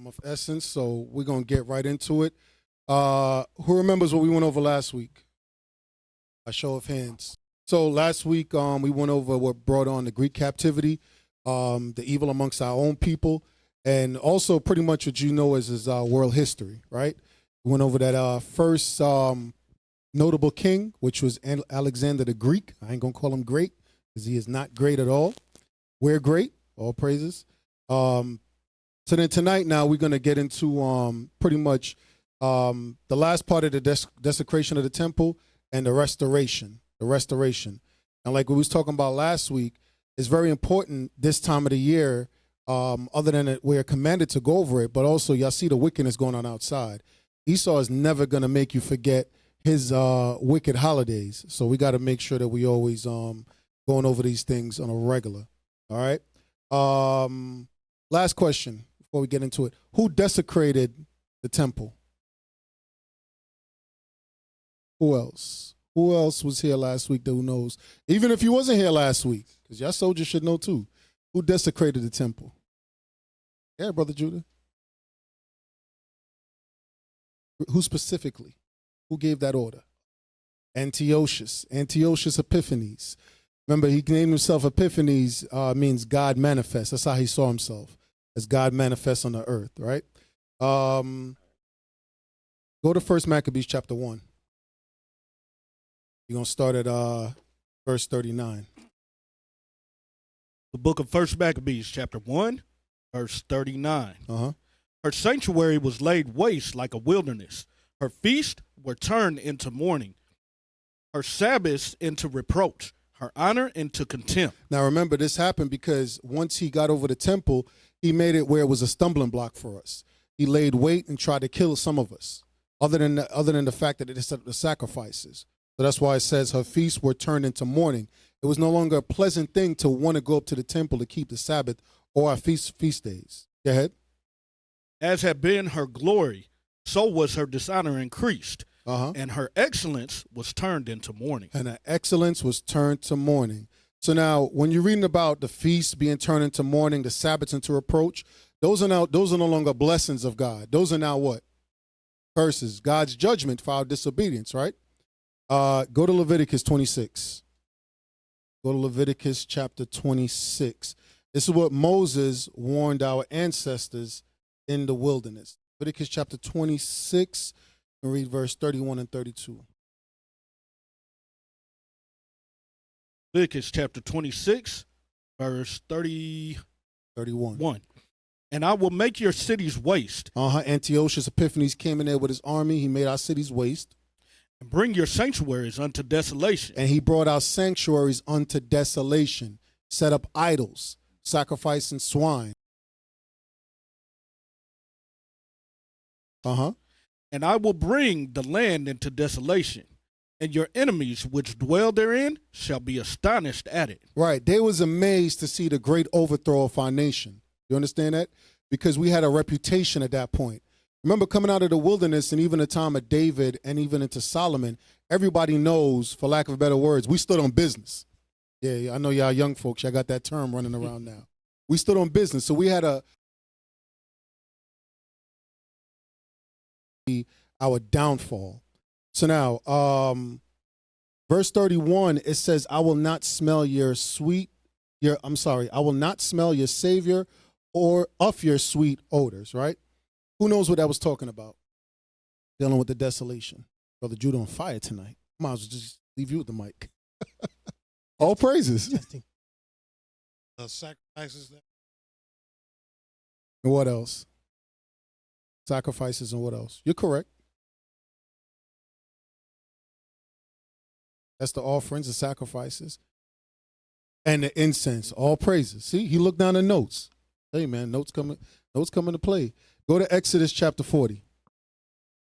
of essence, so we're going to get right into it. Who remembers what we went over last week? A show of hands. So last week we went over what brought on the Greek captivity, the evil amongst our own people, and also pretty much what you know is world history, right? We went over that first notable king, which was Alexander the Greek. I ain't going to call him great because he is not great at all. We're great, all praises. So then tonight now we're going to get into pretty much the last part of the desecration of the temple and the restoration. And like we was talking about last week, it's very important this time of the year, other than that we're commanded to go over it, but also y'all see the wickedness going on outside. Esau is never going to make you forget his wicked holidays. So we got to make sure that we always going over these things on a regular. All right. Last question before we get into it. Who desecrated the temple? Who else? Who else was here last week that who knows? Even if you wasn't here last week, because y'all soldiers should know too. Who desecrated the temple? Yeah, Brother Judah. Who specifically? Who gave that order? Antiochus Epiphanes. Remember, he named himself Epiphanes, means God manifests. That's how he saw himself, as God manifests on the earth, right? Go to 1 Maccabees chapter 1. You're going to start at verse 39. The book of 1 Maccabees chapter 1, verse 39. Her sanctuary was laid waste like a wilderness. Her feasts were turned into mourning. Her Sabbaths into reproach. Her honor into contempt. Now remember, this happened because once he got over the temple, he made it where it was a stumbling block for us. He laid wait and tried to kill some of us, other than the fact that it set up the sacrifices. So that's why it says her feasts were turned into mourning. It was no longer a pleasant thing to want to go up to the temple to keep the Sabbath or our feast days. Go ahead. As had been her glory, so was her dishonor increased. And her excellence was turned into mourning. So now, when you're reading about the feasts being turned into mourning, the Sabbaths into reproach, those are no longer blessings of God. Those are now what? Curses. God's judgment for our disobedience, right? Go to Leviticus 26. Go to Leviticus chapter 26. This is what Moses warned our ancestors in the wilderness. Leviticus chapter 26. And read verse 31 and 32. Leviticus chapter 26, verse 31. And I will make your cities waste. Antiochus Epiphanes came in there with his army. He made our cities waste. And bring your sanctuaries unto desolation. And he brought our sanctuaries unto desolation. Set up idols, sacrificing swine. And I will bring the land into desolation, and your enemies which dwell therein shall be astonished at it. Right. They was amazed to see the great overthrow of our nation. You understand that? Because we had a reputation at that point. Remember, coming out of the wilderness and even the time of David and even into Solomon, everybody knows, for lack of better words, we stood on business. Yeah, I know y'all young folks, y'all got that term running around now. We stood on business. So we had our downfall. So now, verse 31, it says, I will not smell I will not smell your savior or of your sweet odors, right? Who knows what that was talking about? Dealing with the desolation. Brother Judah on fire tonight. Might as well just leave you with the mic. All praises. Sacrifices. And what else? Sacrifices and what else? You're correct. That's the offerings, the sacrifices, and the incense. All praises. See, he looked down the notes. Hey man, notes coming to play. Go to Exodus chapter 40.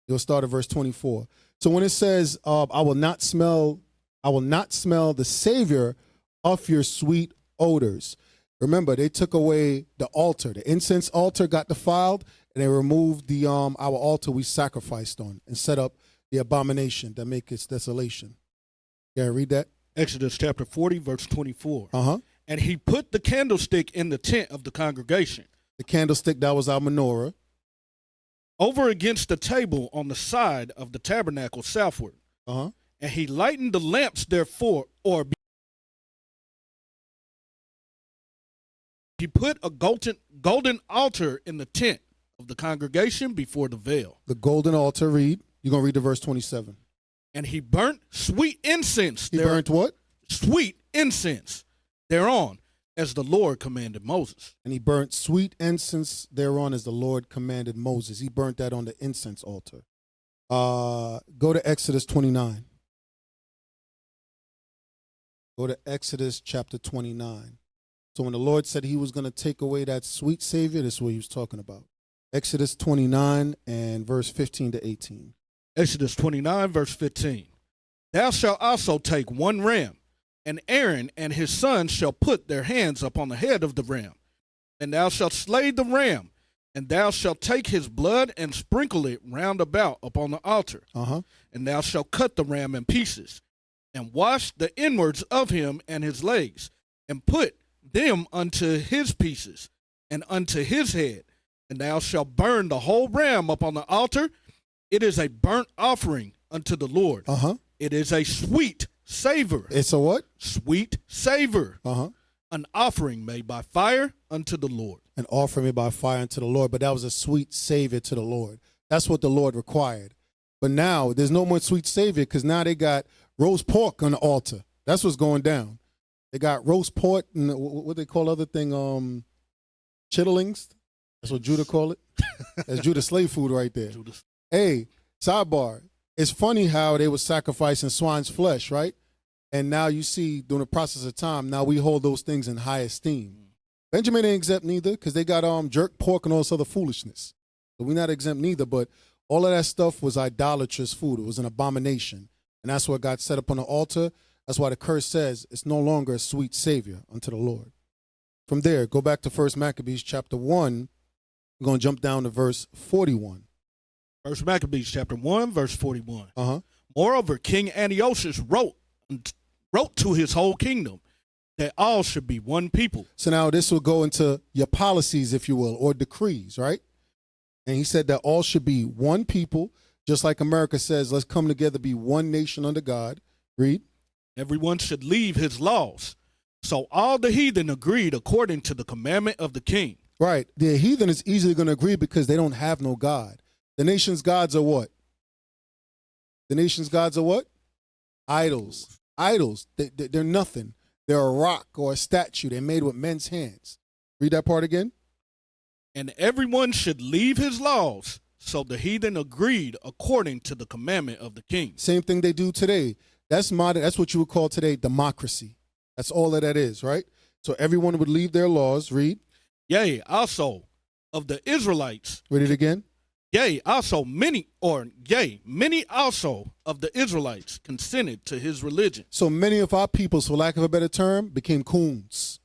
You'll start at verse 24. So when it says, I will not smell the savior of your sweet odors. Remember, they took away the altar. The incense altar got defiled, and they removed the our altar we sacrificed on and set up the abomination that make its desolation. Yeah, read that. Exodus chapter 40, verse 24. And he put the candlestick in the tent of the congregation. The candlestick, that was our menorah. over against the table on the side of the tabernacle southward. Uh-huh. And he lightened the lamps therefore, or he put a golden altar in the tent of the congregation before the veil. The golden altar, read. You're going to read the verse 27. And he burnt sweet incense. He burnt what? Sweet incense thereon, as the Lord commanded Moses. And he burnt sweet incense thereon as the Lord commanded Moses. He burnt that on the incense altar. Go to Exodus 29. Go to Exodus chapter 29. So when the Lord said he was going to take away that sweet Savior, this is what he was talking about. Exodus 29 and verse 15 to 18. Exodus 29, verse 15. Thou shalt also take one ram, and Aaron and his sons shall put their hands upon the head of the ram. And thou shalt slay the ram, and thou shalt take his blood and sprinkle it round about upon the altar. And thou shalt cut the ram in pieces, and wash the inwards of him and his legs, and put them unto his pieces, and unto his head. And thou shalt burn the whole ram upon the altar. It is a burnt offering unto the Lord. It is a sweet savor. It's a what? Sweet savor. An offering made by fire unto the Lord. An offering made by fire unto the Lord. But that was a sweet savior to the Lord. That's what the Lord required. But now there's no more sweet savior because now they got roast pork on the altar. That's what's going down. They got roast pork and what they call other thing, chitterlings. That's what Judah call it. That's Judah slave food right there. Judas. Hey, sidebar. It's funny how they were sacrificing swine's flesh, right? And now you see during the process of time, now we hold those things in high esteem. Benjamin ain't exempt neither because they got jerk pork and all this other foolishness. So we're not exempt neither, but all of that stuff was idolatrous food. It was an abomination. And that's what got set up on the altar. That's why the curse says it's no longer a sweet savior unto the Lord. From there, go back to 1 Maccabees chapter 1. We're going to jump down to verse 41. 1 Maccabees chapter 1, verse 41. Moreover, King Antiochus wrote to his whole kingdom that all should be one people. So now this will go into your policies, if you will, or decrees, right? And he said that all should be one people, just like America says, let's come together, be one nation under God. Read. Everyone should leave his laws. So all the heathen agreed according to the commandment of the king. Right. The heathen is easily going to agree because they don't have no God. The nation's gods are what? The nation's gods are what? Idols. Idols. They're nothing. They're a rock or a statue. They're made with men's hands. Read that part again. And everyone should leave his laws. So the heathen agreed according to the commandment of the king. Same thing they do today. That's modern. That's what you would call today democracy. That's all that is, right? So everyone would leave their laws. Read. Yea, also of the Israelites. Read it again. Many also of the Israelites consented to his religion. So many of our peoples, for lack of a better term, became coons.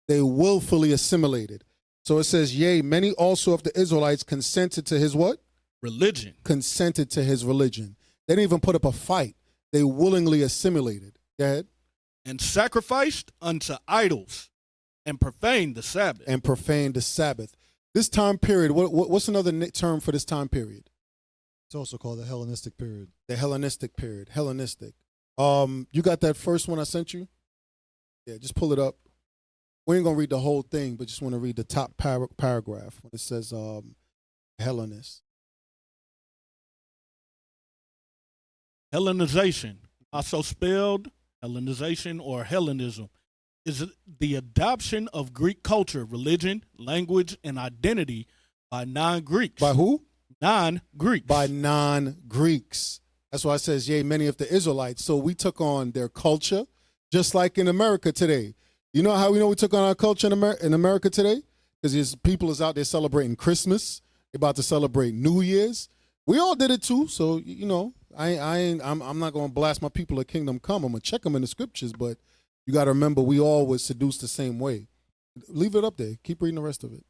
They willfully assimilated. So it says, yea, many also of the Israelites consented to his what? Religion. Consented to his religion. They didn't even put up a fight. They willingly assimilated. Go ahead. And sacrificed unto idols and profaned the Sabbath. This time period, what's another term for this time period? It's also called the Hellenistic period. The Hellenistic period. Hellenistic. You got that first one I sent you? Yeah, just pull it up. We ain't going to read the whole thing, but just want to read the top paragraph when it says Hellenist. Hellenization, also spelled Hellenization or Hellenism, is the adoption of Greek culture, religion, language, and identity by non-Greeks. By who? Non-Greeks. By non-Greeks. That's why it says, yea, many of the Israelites. So we took on their culture, just like in America today. You know how we know we took on our culture in America today? Because there's people is out there celebrating Christmas. They're about to celebrate New Year's. We all did it too. So, you know, I'm not going to blast my people of kingdom come. I'm going to check them in the scriptures, but you got to remember we all was seduced the same way. Leave it up there. Keep reading the rest of it.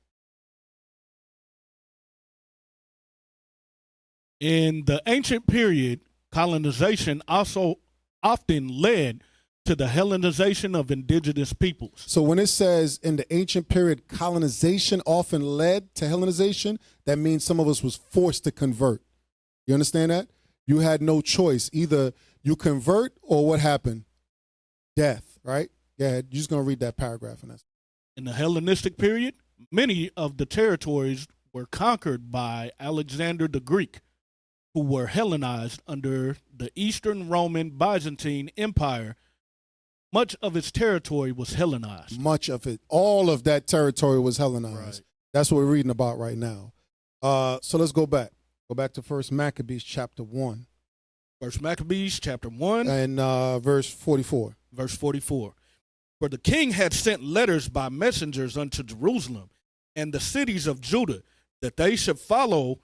In the ancient period, colonization also often led to the Hellenization of indigenous peoples. So when it says in the ancient period, colonization often led to Hellenization, that means some of us was forced to convert. You understand that? You had no choice. Either you convert or what happened? Death, right? Yeah, you're just going to read that paragraph. In the Hellenistic period, many of the territories were conquered by Alexander the Greek, who were Hellenized under the Eastern Roman Byzantine Empire. Much of its territory was Hellenized. Much of it. All of that territory was Hellenized. Right. That's what we're reading about right now. So let's go back. Go back to 1 Maccabees chapter 1. 1 Maccabees chapter 1. And verse 44. Verse 44. For the king had sent letters by messengers unto Jerusalem and the cities of Judah, that they should follow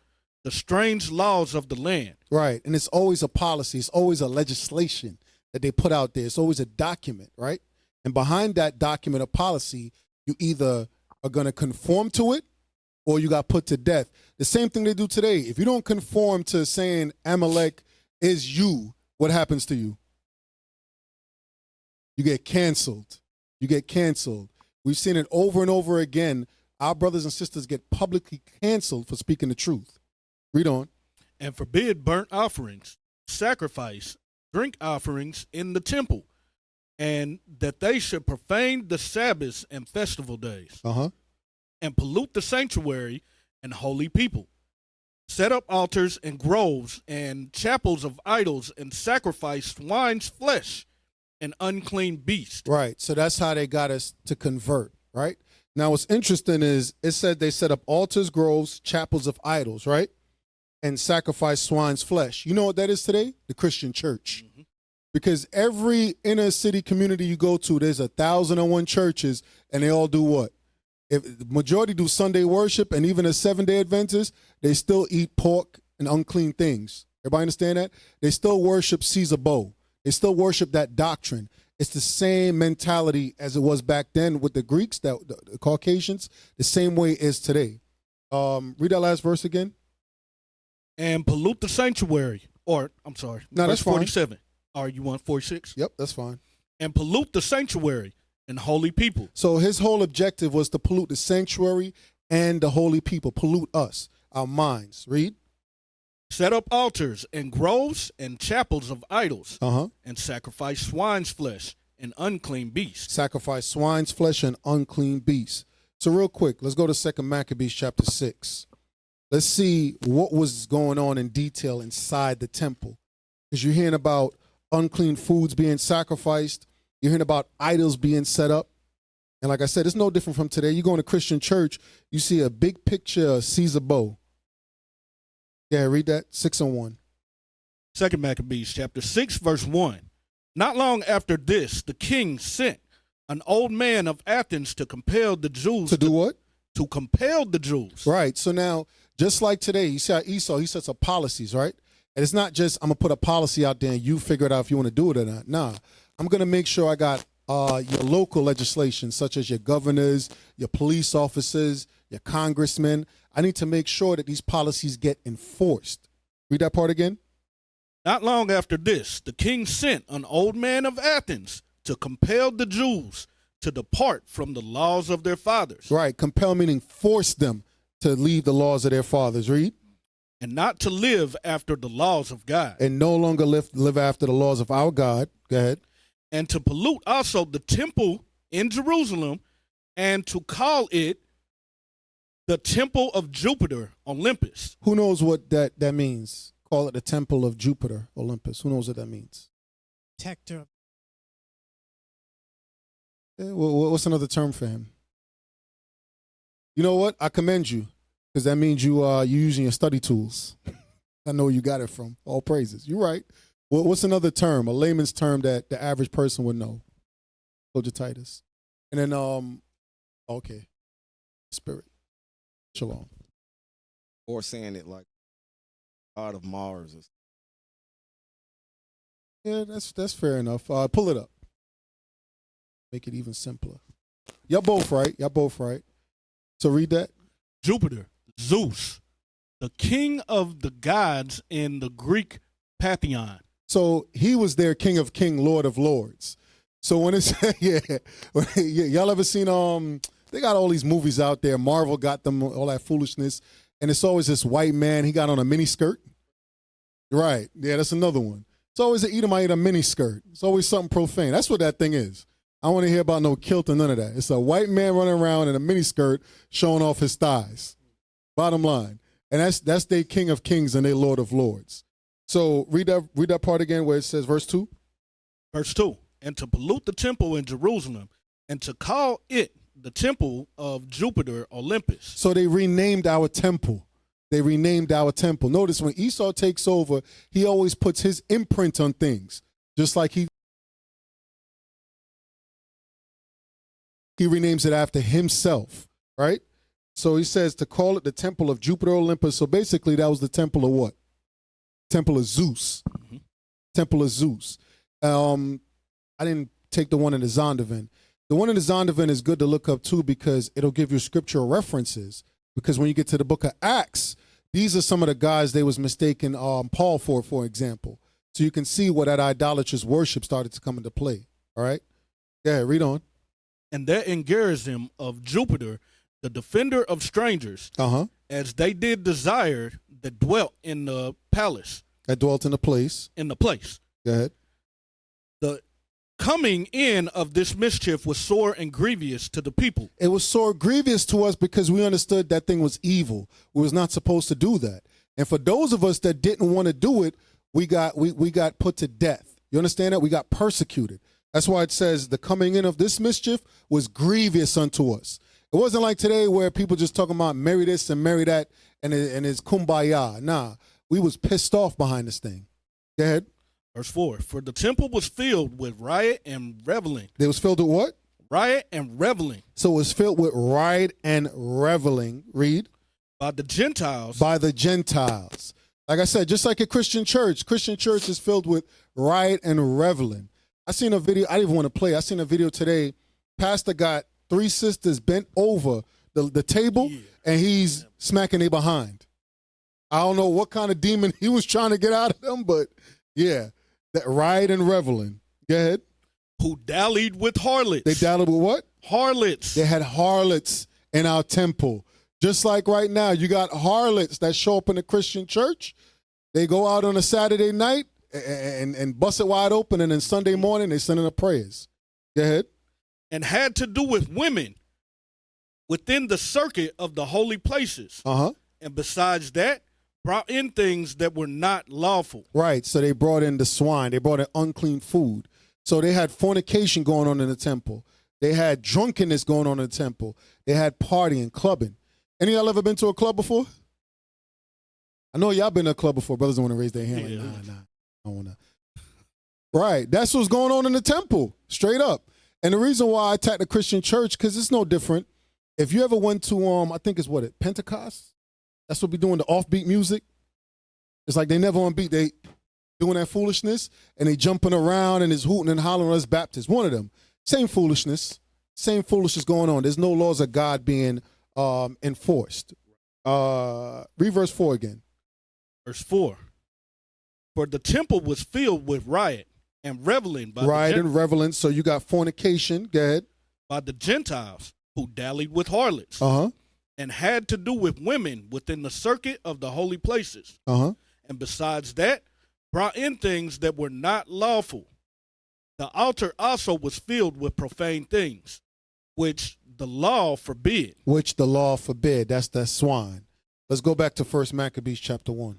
the strange laws of the land. Right. And it's always a policy. It's always a legislation that they put out there. It's always a document, right? And behind that document of policy, you either are going to conform to it or you got put to death. The same thing they do today. If you don't conform to saying Amalek is you, what happens to you? You get canceled. You get canceled. We've seen it over and over again. Our brothers and sisters get publicly canceled for speaking the truth. Read on. And forbid burnt offerings, sacrifice, drink offerings in the temple, and that they should profane the Sabbaths and festival days, and pollute the sanctuary and holy people, set up altars and groves and chapels of idols, and sacrifice swine's flesh and unclean beast. Right. So that's how they got us to convert, right? Now what's interesting is it said they set up altars, groves, chapels of idols, right? And sacrifice swine's flesh. You know what that is today? The Christian church. Mm-hmm. Because every inner city community you go to, there's 1,001 churches, and they all do what? If the majority do Sunday worship, and even the 7-day Adventists, they still eat pork and unclean things. Everybody understand that? They still worship Caesar Bo. They still worship that doctrine. It's the same mentality as it was back then with the Greeks, the Caucasians, the same way it is today. Read that last verse again. And pollute the sanctuary, or I'm sorry, no, verse that's fine. 47. Or you want 46? Yep, that's fine. And pollute the sanctuary and holy people. So his whole objective was to pollute the sanctuary and the holy people, pollute us, our minds. Read. Set up altars and groves and chapels of idols, and sacrifice swine's flesh and unclean beasts. Sacrifice swine's flesh and unclean beasts. So real quick, let's go to 2 Maccabees chapter 6. Let's see what was going on in detail inside the temple. Because you're hearing about unclean foods being sacrificed. You're hearing about idols being set up. And like I said, it's no different from today. You go in a Christian church, you see a big picture of Caesar Bo. Yeah, read that. 6 and 1. 2 Maccabees chapter 6, verse 1. Not long after this, the king sent an old man of Athens to compel the Jews. To do what? To compel the Jews. Right. So now, just like today, you see how Esau, he sets up policies, right? And it's not just, I'm going to put a policy out there and you figure it out if you want to do it or not. Nah, I'm going to make sure I got your local legislation, such as your governors, your police officers, your congressmen. I need to make sure that these policies get enforced. Read that part again. Not long after this, the king sent an old man of Athens to compel the Jews to depart from the laws of their fathers. Right. Compel meaning force them to leave the laws of their fathers. Read. And not to live after the laws of God. And no longer live after the laws of our God. Go ahead. And to pollute also the temple in Jerusalem, and to call it the temple of Jupiter, Olympus. Who knows what that means? Call it the temple of Jupiter, Olympus. Who knows what that means? Protector. What's another term for him? You know what? I commend you, because that means you're using your study tools. I know where you got it from. All praises. You're right. What's another term, a layman's term that the average person would know? Soldier Titus. And then, okay, spirit. Shalom. Or saying it like God of Mars. Yeah, that's fair enough. Pull it up. Make it even simpler. Y'all both right. Y'all both right. So read that. Jupiter, Zeus, the king of the gods in the Greek pantheon. So he was their King of Kings, Lord of Lords. So when it's yeah, y'all ever seen they got all these movies out there. Marvel got them all that foolishness, and it's always this white man. He got on a mini skirt. Right. Yeah, that's another one. It's always an Edomite in a mini skirt. It's always something profane. That's what that thing is. I don't want to hear about no kilt or none of that. It's a white man running around in a mini skirt showing off his thighs. Bottom line. And that's their King of Kings and their Lord of Lords. So read that part again where it says verse 2. Verse 2. And to pollute the temple in Jerusalem, and to call it the temple of Jupiter Olympus. So they renamed our temple. Notice when Esau takes over, he always puts his imprint on things. Just like he renames it after himself, right? So he says to call it the temple of Jupiter Olympus. So basically that was the temple of what? Temple of Zeus. Mm-hmm. Temple of Zeus. I didn't take the one in the Zondervan. The one in the Zondervan is good to look up too because it'll give you scriptural references. Because when you get to the book of Acts, these are some of the guys they was mistaken Paul for example. So you can see where that idolatrous worship started to come into play. All right? Yeah, read on. And there in garrison of Jupiter, the defender of strangers, as they did desire that dwelt in the palace. That dwelt in the place. Go ahead. The coming in of this mischief was sore and grievous to the people. It was sore grievous to us because we understood that thing was evil. We was not supposed to do that. And for those of us that didn't want to do it, we got put to death. You understand that? We got persecuted. That's why it says the coming in of this mischief was grievous unto us. It wasn't like today where people just talking about marry this and marry that and it's kumbaya. Nah, we was pissed off behind this thing. Go ahead. Verse 4, for the temple was filled with riot and reveling. It was filled with what? Riot and reveling. So it was filled with riot and reveling. Read. By the Gentiles. By the Gentiles. Like I said, just like a Christian church is filled with riot and reveling. I seen a video, I didn't even want to play. I seen a video today. Pastor got 3 sisters bent over the table, and he's smacking their behind. I don't know what kind of demon he was trying to get out of them, but yeah, that riot and reveling. Go ahead. Who dallied with harlots. They dallied with what? Harlots. They had harlots in our temple. Just like right now, you got harlots that show up in the Christian church. They go out on a Saturday night and bust it wide open, and then Sunday morning they send in the prayers. Go ahead. And had to do with women within the circuit of the holy places. And besides that, brought in things that were not lawful. Right, so they brought in the swine. They brought in unclean food. So they had fornication going on in the temple. They had drunkenness going on in the temple. They had partying, clubbing. Any of y'all ever been to a club before? I know y'all been to a club before. Brothers don't want to raise their hand. Like, nah, I don't want to. Right, that's what's going on in the temple, straight up. And the reason why I attack the Christian church, because it's no different. If you ever went to, I think it's Pentecost? That's what we doing, the offbeat music. It's like they never on beat. They doing that foolishness, and they jumping around and is hooting and hollering us Baptists. One of them. Same foolishness going on. There's no laws of God being enforced. Read verse 4 again. Verse 4. For the temple was filled with riot and reveling. And reveling. So you got fornication. Go ahead. By the Gentiles who dallied with harlots. And had to do with women within the circuit of the holy places. And besides that, brought in things that were not lawful. The altar also was filled with profane things, which the law forbid. That's the swine. Let's go back to 1 Maccabees chapter 1.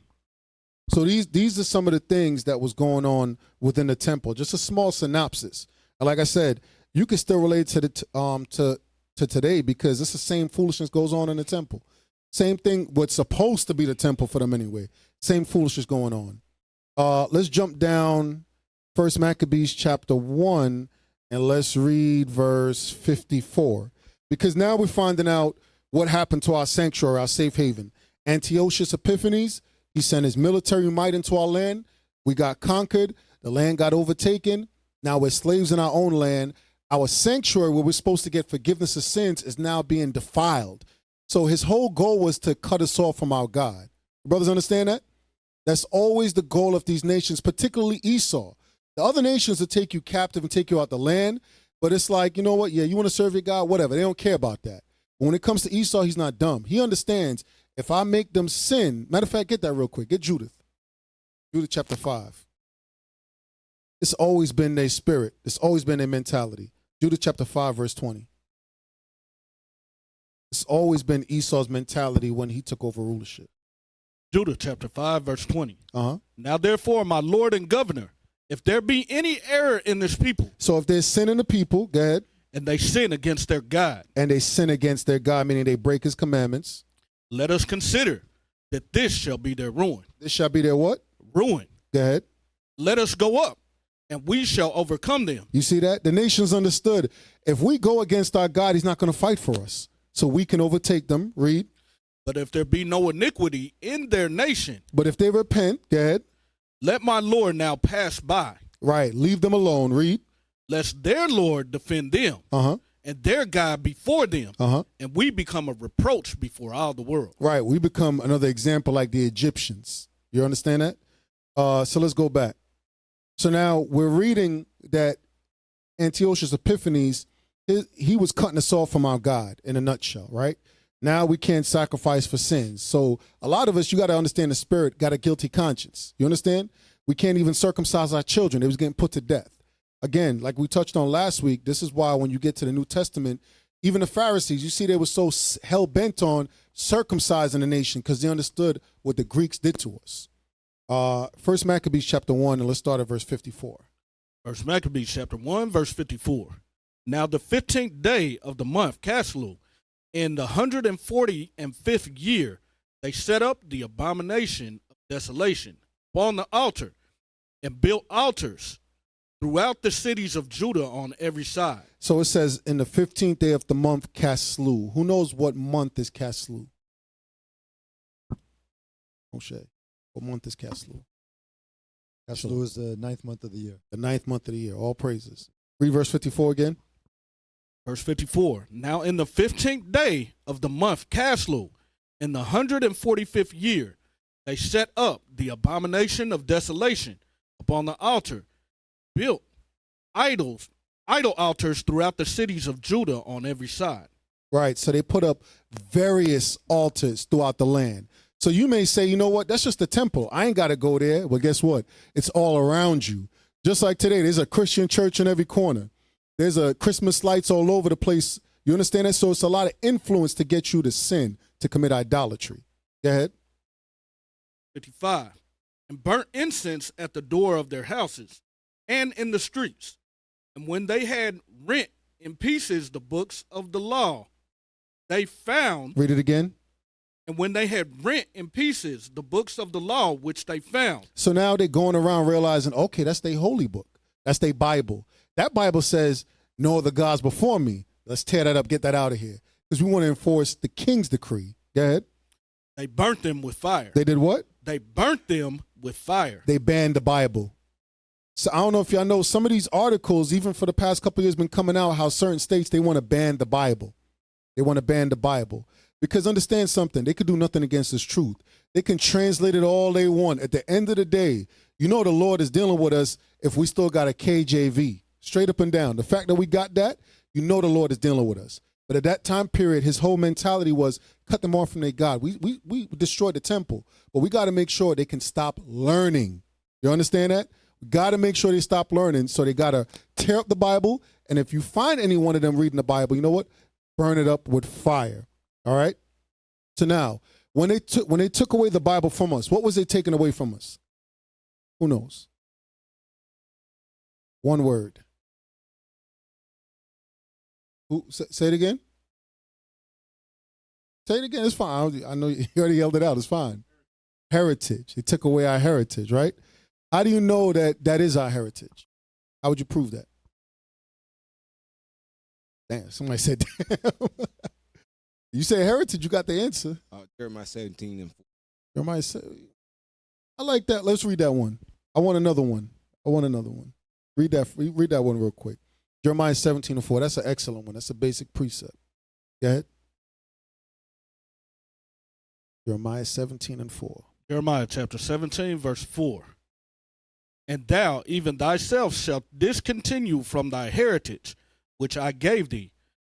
So these are some of the things that was going on within the temple. Just a small synopsis. And like I said, you can still relate to to today because it's the same foolishness goes on in the temple. Same thing, what's supposed to be the temple for them anyway. Same foolishness going on. Let's jump down 1 Maccabees chapter 1 and let's read verse 54. Because now we're finding out what happened to our sanctuary, our safe haven. Antiochus Epiphanes, he sent his military might into our land. We got conquered. The land got overtaken. Now we're slaves in our own land. Our sanctuary, where we're supposed to get forgiveness of sins, is now being defiled. So his whole goal was to cut us off from our God. Brothers understand that? That's always the goal of these nations, particularly Esau. The other nations will take you captive and take you out the land, but it's like, you know what? Yeah, you want to serve your God, whatever. They don't care about that. But when it comes to Esau, he's not dumb. He understands if I make them sin, matter of fact, get that real quick. Get Judith. Judith chapter 5. It's always been their spirit. It's always been their mentality. Judith chapter 5, verse 20. It's always been Esau's mentality when he took over rulership. Judah chapter 5, verse 20. Uh-huh. Now therefore, my Lord and Governor, if there be any error in this people, So if there's sin in the people, go ahead. and they sin against their God, And they sin against their God, meaning they break his commandments. let us consider that this shall be their ruin. This shall be their what? Ruin. Go ahead. Let us go up, and we shall overcome them. You see that? The nations understood. If we go against our God, he's not going to fight for us. So we can overtake them. Read. But if there be no iniquity in their nation, But if they repent, go ahead. let my Lord now pass by, Right. Leave them alone. Read. lest their Lord defend them, Uh-huh. and their God before them, Uh-huh. and we become a reproach before all the world. Right. We become another example like the Egyptians. You understand that? So let's go back. So now we're reading that Antiochus Epiphanes, he was cutting us off from our God in a nutshell, right? Now we can't sacrifice for sins. So a lot of us, you got to understand the spirit, got a guilty conscience. You understand? We can't even circumcise our children. They was getting put to death. Again, like we touched on last week, this is why when you get to the New Testament, even the Pharisees, you see they were so hell-bent on circumcising the nation because they understood what the Greeks did to us. First Maccabees chapter 1, and let's start at verse 54. First Maccabees chapter 1, verse 54. Now the 15th day of the month, Caslu, in the 145th year, they set up the abomination of desolation upon the altar and built altars throughout the cities of Judah on every side. So it says, in the 15th day of the month, Caslu. Who knows what month is Caslu? Moshe. What month is Caslu? Caslu is the 9th month of the year. The 9th month of the year. All praises. Read verse 54 again. Verse 54. Now in the 15th day of the month, Caslu, in the 145th year, they set up the abomination of desolation upon the altar, built idol altars throughout the cities of Judah on every side. Right. So they put up various altars throughout the land. So you may say, you know what? That's just the temple. I ain't got to go there. Well, guess what? It's all around you. Just like today, there's a Christian church in every corner. There's a Christmas lights all over the place. You understand that? So it's a lot of influence to get you to sin, to commit idolatry. Go ahead. 55. And burnt incense at the door of their houses and in the streets. And when they had rent in pieces the books of the law, they found. Read it again. And when they had rent in pieces the books of the law which they found. So now they're going around realizing, okay, that's their holy book. That's their Bible. That Bible says, no other gods before me. Let's tear that up, get that out of here. Because we want to enforce the king's decree. Go ahead. They burnt them with fire. They did what? They burnt them with fire. They banned the Bible. So I don't know if y'all know, some of these articles, even for the past couple of years, been coming out how certain states, they want to ban the Bible. They want to ban the Bible. Because understand something, they could do nothing against this truth. They can translate it all they want. At the end of the day, you know the Lord is dealing with us if we still got a KJV, straight up and down. The fact that we got that, you know the Lord is dealing with us. But at that time period, his whole mentality was cut them off from their God. We destroyed the temple, but we got to make sure they can stop learning. You understand that? We got to make sure they stop learning, so they got to tear up the Bible. And if you find any one of them reading the Bible, you know what? Burn it up with fire. All right? So now, when they took away the Bible from us, what was they taking away from us? Who knows? One word. Say it again. Say it again. It's fine. I know you already yelled it out. It's fine. Heritage. They took away our heritage, right? How do you know that that is our heritage? How would you prove that? Damn, somebody said damn. You say heritage, you got the answer. Jeremiah 17 and 4. Jeremiah said, I like that. Let's read that one. I want another one. Read that one real quick. Jeremiah 17 and 4. That's an excellent one. That's a basic precept. Go ahead. Jeremiah 17 and 4. Jeremiah chapter 17, verse 4. And thou, even thyself, shalt discontinue from thy heritage, which I gave thee.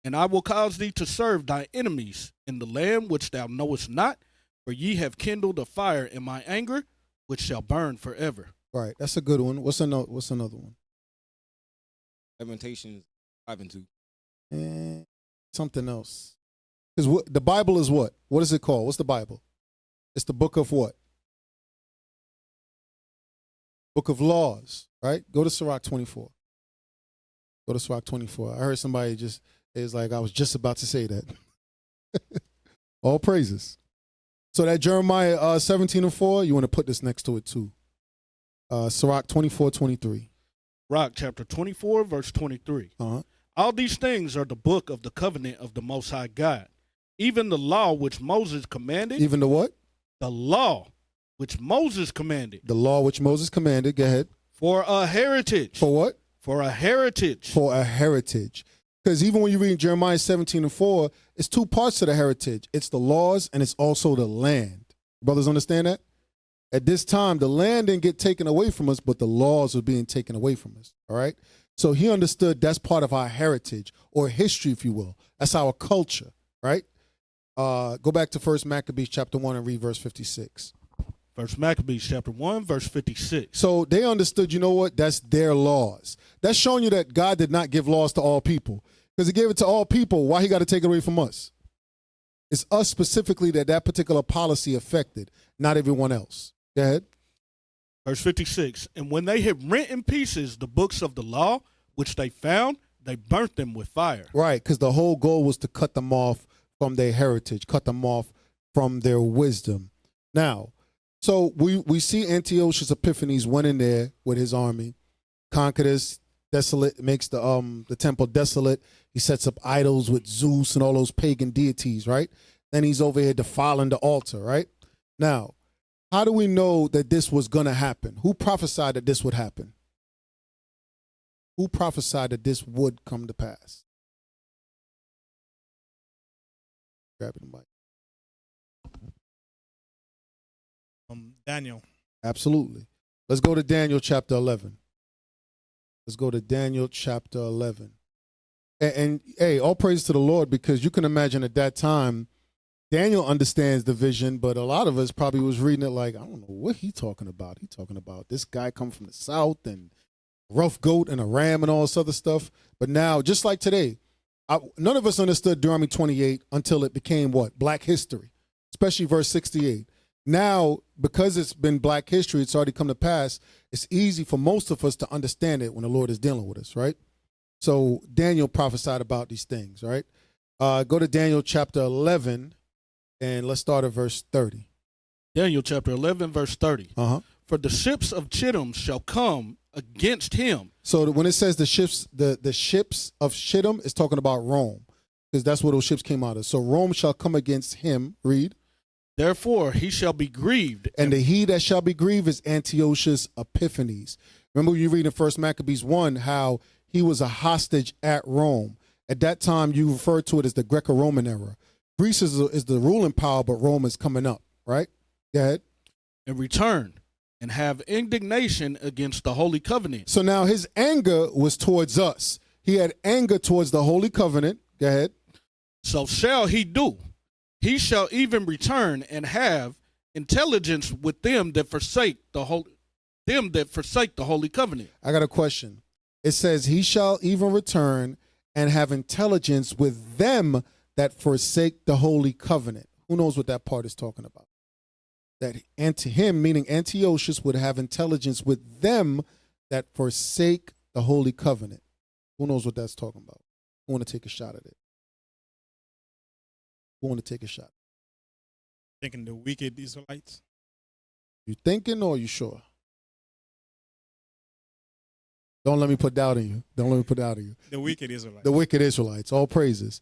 And I will cause thee to serve thy enemies in the land which thou knowest not, for ye have kindled a fire in my anger, which shall burn forever. Right. That's a good one. What's another one? Lamentations 5 and 2. And something else. Because the Bible is what? What is it called? What's the Bible? It's the book of what? Book of laws, right? Go to Sirach 24. Go to Sirach 24. I heard somebody is like, I was just about to say that. All praises. So that Jeremiah 17 and 4, you want to put this next to it too. Sirach 24:23. Sirach chapter 24, verse 23. Uh-huh. All these things are the book of the covenant of the Most High God, even the law which Moses commanded. Even the what? The law which Moses commanded. The law which Moses commanded. Go ahead. For a heritage. For what? For a heritage. For a heritage. Because even when you read Jeremiah 17 and 4, it's two parts to the heritage. It's the laws and it's also the land. Brothers understand that? At this time, the land didn't get taken away from us, but the laws were being taken away from us. All right? So he understood that's part of our heritage or history, if you will. That's our culture, right? Go back to 1 Maccabees chapter 1 and read verse 56. 1 Maccabees chapter 1, verse 56. So they understood, you know what? That's their laws. That's showing you that God did not give laws to all people. Because he gave it to all people. Why he got to take it away from us? It's us specifically that particular policy affected, not everyone else. Go ahead. Verse 56. And when they had rent in pieces the books of the law, which they found, they burnt them with fire. Right, because the whole goal was to cut them off from their heritage, cut them off from their wisdom. Now, so we see Antiochus Epiphanes went in there with his army, conquered us, desolate, makes the temple desolate. He sets up idols with Zeus and all those pagan deities, right? Then he's over here defiling the altar, right? Now, how do we know that this was going to happen? Who prophesied that this would happen? Who prophesied that this would come to pass? Grabbing the mic. Daniel. Absolutely. Let's go to Daniel chapter 11. Let's go to Daniel chapter 11. And hey, all praise to the Lord, because you can imagine at that time, Daniel understands the vision, but a lot of us probably was reading it like, I don't know what he talking about. He talking about this guy come from the south and rough goat and a ram and all this other stuff. But now, just like today, none of us understood Deuteronomy 28 until it became what? Black history, especially verse 68. Now, because it's been Black history, it's already come to pass, it's easy for most of us to understand it when the Lord is dealing with us, right? So Daniel prophesied about these things, right? Go to Daniel chapter 11, and let's start at verse 30. Daniel chapter 11, verse 30. Uh-huh. For the ships of Chittim shall come against him. So when it says the ships of Shittim, it's talking about Rome, because that's where those ships came out of. So Rome shall come against him, read. Therefore he shall be grieved. And the he that shall be grieved is Antiochus Epiphanes. Remember you read in 1 Maccabees 1 how he was a hostage at Rome. At that time, you refer to it as the Greco-Roman era. Greece is the ruling power, but Rome is coming up, right? Go ahead. And return and have indignation against the Holy Covenant. So now his anger was towards us. He had anger towards the Holy Covenant. Go ahead. So shall he do. He shall even return and have intelligence with them that forsake the Holy Covenant. I got a question. It says he shall even return and have intelligence with them that forsake the Holy Covenant. Who knows what that part is talking about? That him, meaning Antiochus, would have intelligence with them that forsake the Holy Covenant. Who knows what that's talking about? Who want to take a shot at it? Who want to take a shot? Thinking the wicked Israelites. You thinking or you sure? Don't let me put doubt in you. Don't let me put doubt in you. The wicked Israelites. The wicked Israelites. All praises.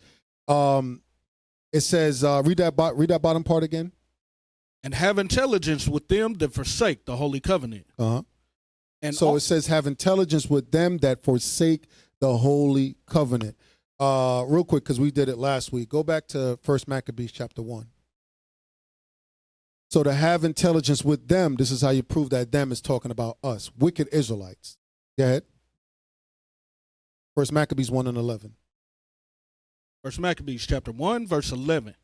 It says, read that bottom part again. And have intelligence with them that forsake the Holy Covenant. Uh-huh. And so it says, have intelligence with them that forsake the Holy Covenant. Real quick, because we did it last week. Go back to 1 Maccabees chapter 1. So to have intelligence with them, this is how you prove that them is talking about us, wicked Israelites. Go ahead. First Maccabees 1 and 11. First Maccabees chapter 1, verse 11.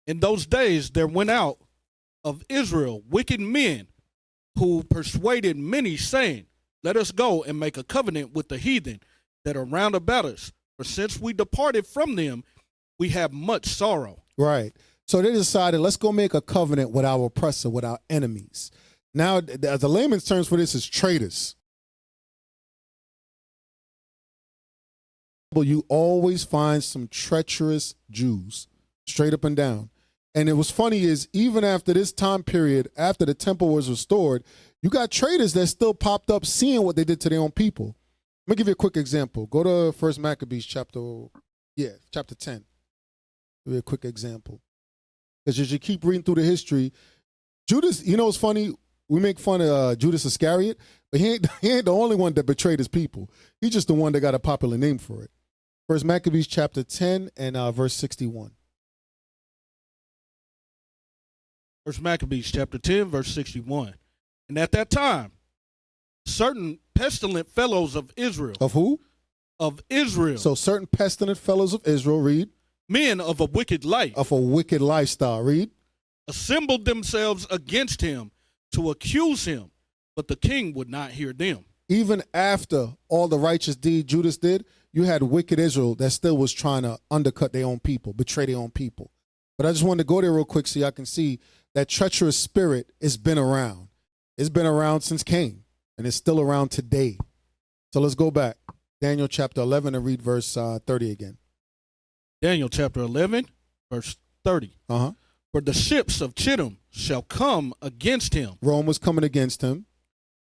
In those days there went out of Israel wicked men who persuaded many, saying, let us go and make a covenant with the heathen that are round about us. For since we departed from them, we have much sorrow. Right. So they decided, let's go make a covenant with our oppressor, with our enemies. Now, the layman's terms for this is traitors. You always find some treacherous Jews, straight up and down. And it was funny is, even after this time period, after the temple was restored, you got traitors that still popped up seeing what they did to their own people. Let me give you a quick example. Go to First Maccabees chapter 10. Give you a quick example. Because as you keep reading through the history, Judas, you know what's funny? We make fun of Judas Iscariot, but he ain't the only one that betrayed his people. He's just the one that got a popular name for it. First Maccabees chapter 10 and verse 61. First Maccabees chapter 10, verse 61. And at that time, certain pestilent fellows of Israel. Of who? Of Israel. So certain pestilent fellows of Israel, read. Men of a wicked life. Of a wicked lifestyle, read. Assembled themselves against him to accuse him, but the king would not hear them. Even after all the righteous deed Judas did, you had wicked Israel that still was trying to undercut their own people, betray their own people. But I just wanted to go there real quick so y'all can see that treacherous spirit has been around. It's been around since Cain, and it's still around today. So let's go back. Daniel chapter 11 and read verse 30 again. Daniel chapter 11, verse 30. Uh-huh. For the ships of Chittim shall come against him. Rome was coming against him.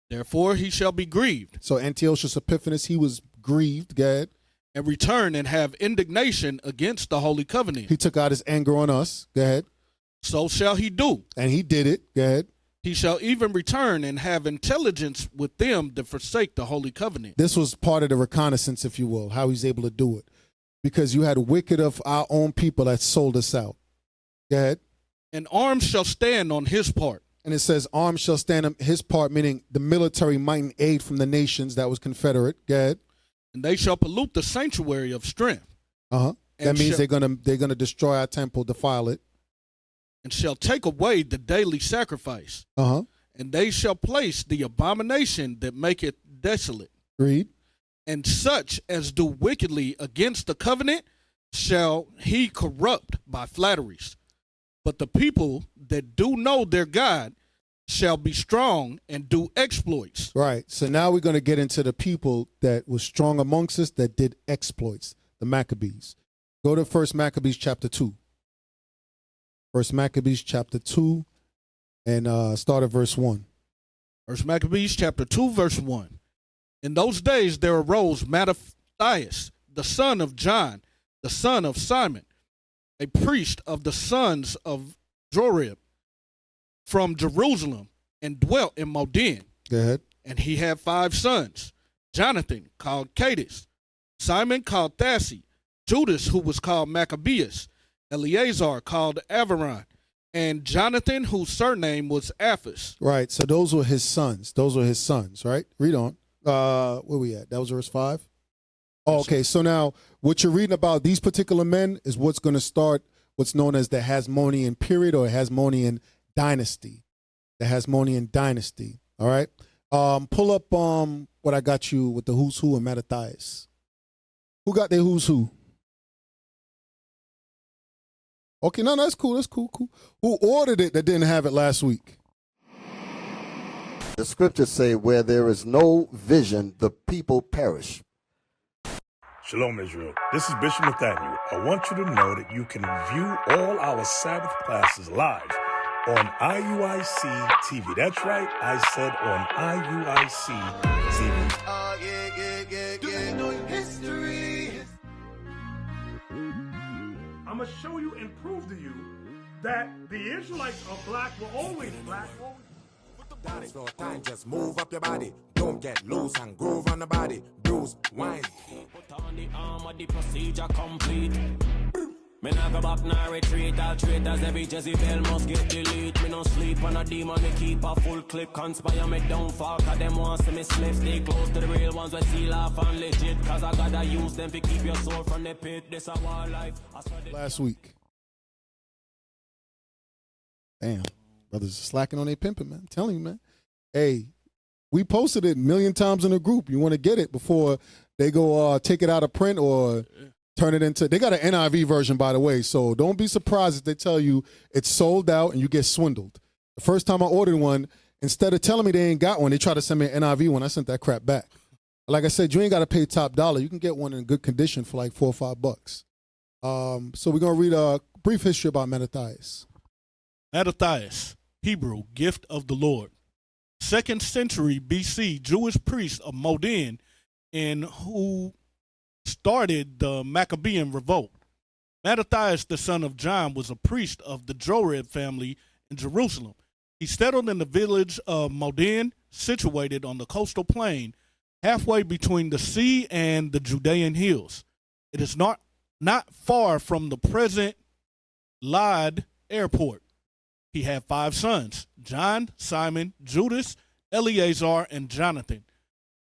Therefore he shall be grieved. So Antiochus Epiphanes, he was grieved, go ahead. And return and have indignation against the holy covenant. He took out his anger on us, go ahead. So shall he do. And he did it, go ahead. He shall even return and have intelligence with them that forsake the holy covenant. This was part of the reconnaissance, if you will, how he's able to do it. Because you had wicked of our own people that sold us out. Go ahead. And arms shall stand on his part. And it says arms shall stand on his part, meaning the military might and aid from the nations that was confederate. Go ahead. And they shall pollute the sanctuary of strength. Uh-huh. That means they're gonna destroy our temple, defile it. And shall take away the daily sacrifice. Uh-huh. And they shall place the abomination that maketh desolate. Read. And such as do wickedly against the covenant shall he corrupt by flatteries. But the people that do know their God shall be strong and do exploits. Right. So now we're going to get into the people that was strong amongst us that did exploits, the Maccabees. Go to First Maccabees chapter 2. First Maccabees chapter 2 and start at verse 1. First Maccabees chapter 2, verse 1. In those days there arose Mattathias, the son of John, the son of Simon, a priest of the sons of Jorib, from Jerusalem, and dwelt in Modin. Go ahead. And he had 5 sons: Jonathan, called Cadus, Simon, called Thassi, Judas, who was called Maccabeus, Eleazar, called Avaron, and Jonathan, whose surname was Aphus. Right. So those were his sons. Those were his sons, right? Read on. Where we at? That was verse 5? Oh, okay. So now what you're reading about these particular men is what's going to start what's known as the Hasmonean period or Hasmonean dynasty. The Hasmonean dynasty. All right. Pull up what I got you with the who's who and Mattathias. Who got their who's who? Okay, no, that's cool. That's cool. Who ordered it that didn't have it last week? The scriptures say, where there is no vision, the people perish. Shalom, Israel. This is Bishop Nathaniel. I want you to know that you can view all our Sabbath classes live on IUIC TV. That's right, I said on IUIC TV. Doing history. I'm going to show you and prove to you that the Israelites are black, were always black. Dance for time, just move up your body. Don't get loose and groove on the body. Bruise, wine. Put on the armor, the procedure complete. Me nah go back, nah retreat. All traitors, every Jezebel must get delete. Me no sleep on a demon, me keep a full clip. Conspire me downfall, cause them want see me slip. Stay close to the real ones, we seal off and legit. Cause I gotta use them to keep your soul from the pit. This a war life. Last week. Damn. Brothers are slacking on their pimping, man. I'm telling you, man. Hey, we posted it a million times in the group. You want to get it before they go take it out of print or turn it into. They got an NIV version, by the way, so don't be surprised if they tell you it's sold out and you get swindled. The first time I ordered one, instead of telling me they ain't got one, they try to send me an NIV one. I sent that crap back. Like I said, you ain't got to pay top dollar. You can get one in good condition for like $4 or $5. So we're going to read a brief history about Mattathias. Mattathias, Hebrew, gift of the Lord. 2nd century BC, Jewish priest of Modin, and who started the Maccabean revolt. Mattathias, the son of John, was a priest of the Jored family in Jerusalem. He settled in the village of Modin, situated on the coastal plain, halfway between the sea and the Judean hills. It is not far from the present Lod airport. He had 5 sons: John, Simon, Judas, Eleazar, and Jonathan.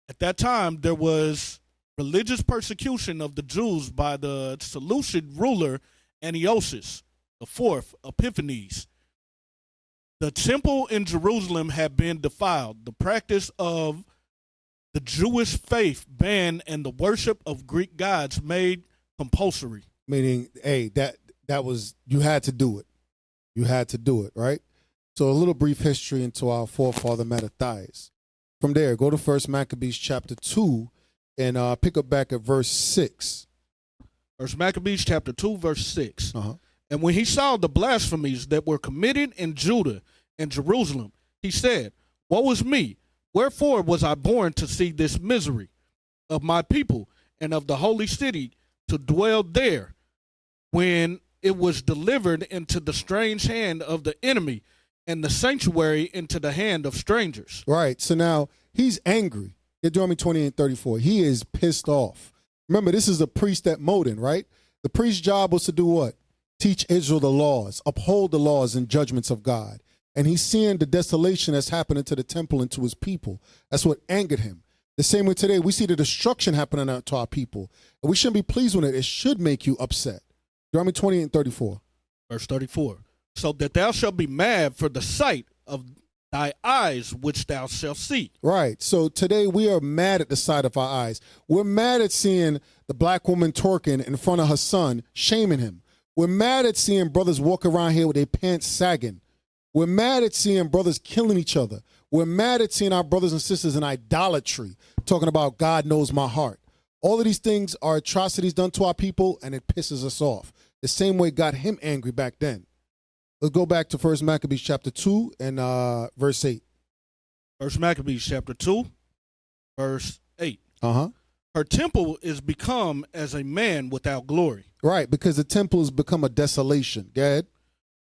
At that time, there was religious persecution of the Jews by the Seleucid ruler Antiochus IV Epiphanes. The temple in Jerusalem had been defiled, the practice of the Jewish faith banned, and the worship of Greek gods made compulsory. Meaning, hey, that was, you had to do it. You had to do it, right? So a little brief history into our forefather Mattathias. From there, go to 1 Maccabees chapter 2 and pick up back at verse 6. 1 Maccabees chapter 2, verse 6. Uh-huh. And when he saw the blasphemies that were committed in Judah and Jerusalem, he said, Woe is me! Wherefore was I born to see this misery of my people and of the holy city to dwell there, when it was delivered into the strange hand of the enemy, and the sanctuary into the hand of strangers. Right. So now he's angry. Deuteronomy 28:34. He is pissed off. Remember, this is a priest at Modin, right? The priest's job was to do what? Teach Israel the laws, uphold the laws and judgments of God. And he's seeing the desolation that's happening to the temple and to his people. That's what angered him. The same way today, we see the destruction happening to our people. And we shouldn't be pleased with it. It should make you upset. Deuteronomy 28:34. Verse 34. So that thou shalt be mad for the sight of thy eyes, which thou shalt see. Right. So today we are mad at the sight of our eyes. We're mad at seeing the black woman twerking in front of her son, shaming him. We're mad at seeing brothers walk around here with their pants sagging. We're mad at seeing brothers killing each other. We're mad at seeing our brothers and sisters in idolatry, talking about God knows my heart. All of these things are atrocities done to our people, and it pisses us off. The same way got him angry back then. Let's go back to 1 Maccabees chapter 2 and verse 8. 1 Maccabees chapter 2, verse 8. Uh-huh. Her temple is become as a man without glory. Right, because the temple has become a desolation. Go ahead.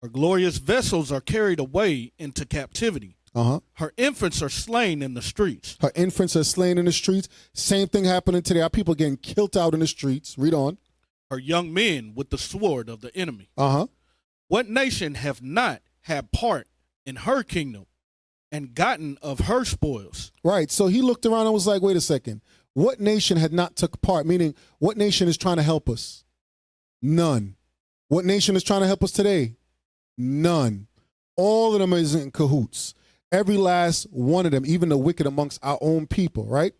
Her glorious vessels are carried away into captivity. Uh-huh. Her infants are slain in the streets. Her infants are slain in the streets. Same thing happening today. Our people getting killed out in the streets. Read on. Her young men with the sword of the enemy. Uh-huh. What nation have not had part in her kingdom and gotten of her spoils? Right. So he looked around and was like, wait a second. What nation had not took part? Meaning, what nation is trying to help us? None. What nation is trying to help us today? None. All of them is in cahoots. Every last one of them, even the wicked amongst our own people, right?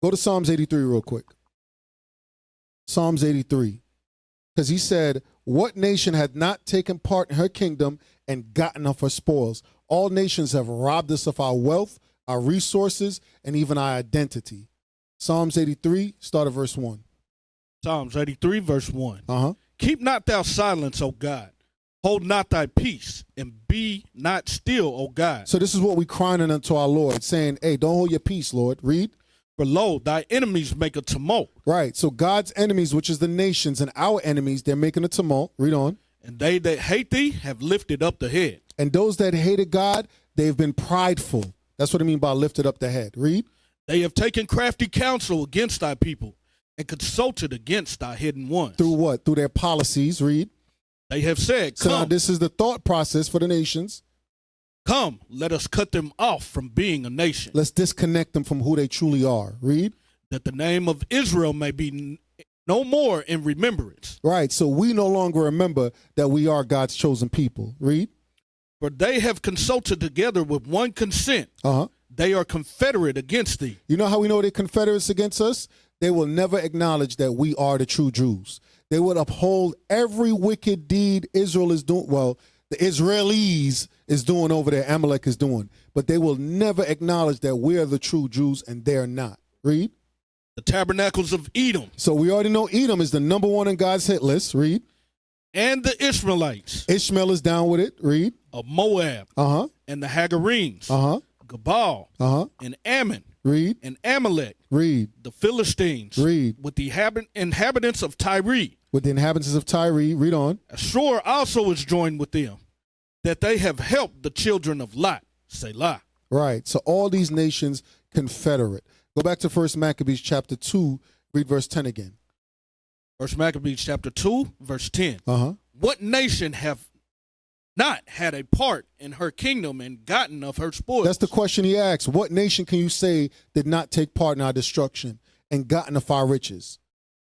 Go to Psalms 83 real quick. Psalms 83. Because he said, what nation had not taken part in her kingdom and gotten of her spoils? All nations have robbed us of our wealth, our resources, and even our identity. Psalms 83, start at verse 1. Psalms 83, verse 1. Uh-huh. Keep not thou silence, O God. Hold not thy peace, and be not still, O God. So this is what we crying unto our Lord, saying, hey, don't hold your peace, Lord. Read. For lo, thy enemies make a tumult. Right. So God's enemies, which is the nations, and our enemies, they're making a tumult. Read on. And they that hate thee have lifted up the head. And those that hated God, they've been prideful. That's what I mean by lifted up the head. Read. They have taken crafty counsel against thy people and consulted against thy hidden ones. Through what? Through their policies. Read. They have said, So now come, this is the thought process for the nations. come, let us cut them off from being a nation, Let's disconnect them from who they truly are. Read. that the name of Israel may be no more in remembrance. Right. So we no longer remember that we are God's chosen people. Read. For they have consulted together with one consent. Uh-huh. They are confederate against thee. You know how we know they're confederates against us? They will never acknowledge that we are the true Jews. They would uphold every wicked deed Israel is doing. Well, the Israelis is doing over there, Amalek is doing. But they will never acknowledge that we are the true Jews and they're not. Read. The tabernacles of Edom So we already know Edom is the number one on God's hit list. Read. and the Ishmaelites Ishmael is down with it. Read. of Moab Uh-huh. and the Hagarenes, Uh-huh. Gebal Uh-huh. and Ammon Read. and Amalek, Read. the Philistines, Read. with the inhabitants of Tyre. With the inhabitants of Tyre. Read on. Ashur also is joined with them, that they have helped the children of Lot. Selah. Right. So all these nations confederate. Go back to 1 Maccabees chapter 2, read verse 10 again. 1 Maccabees chapter 2, verse 10. Uh-huh. What nation have not had a part in her kingdom and gotten of her spoils? That's the question he asks. What nation can you say did not take part in our destruction and gotten of our riches?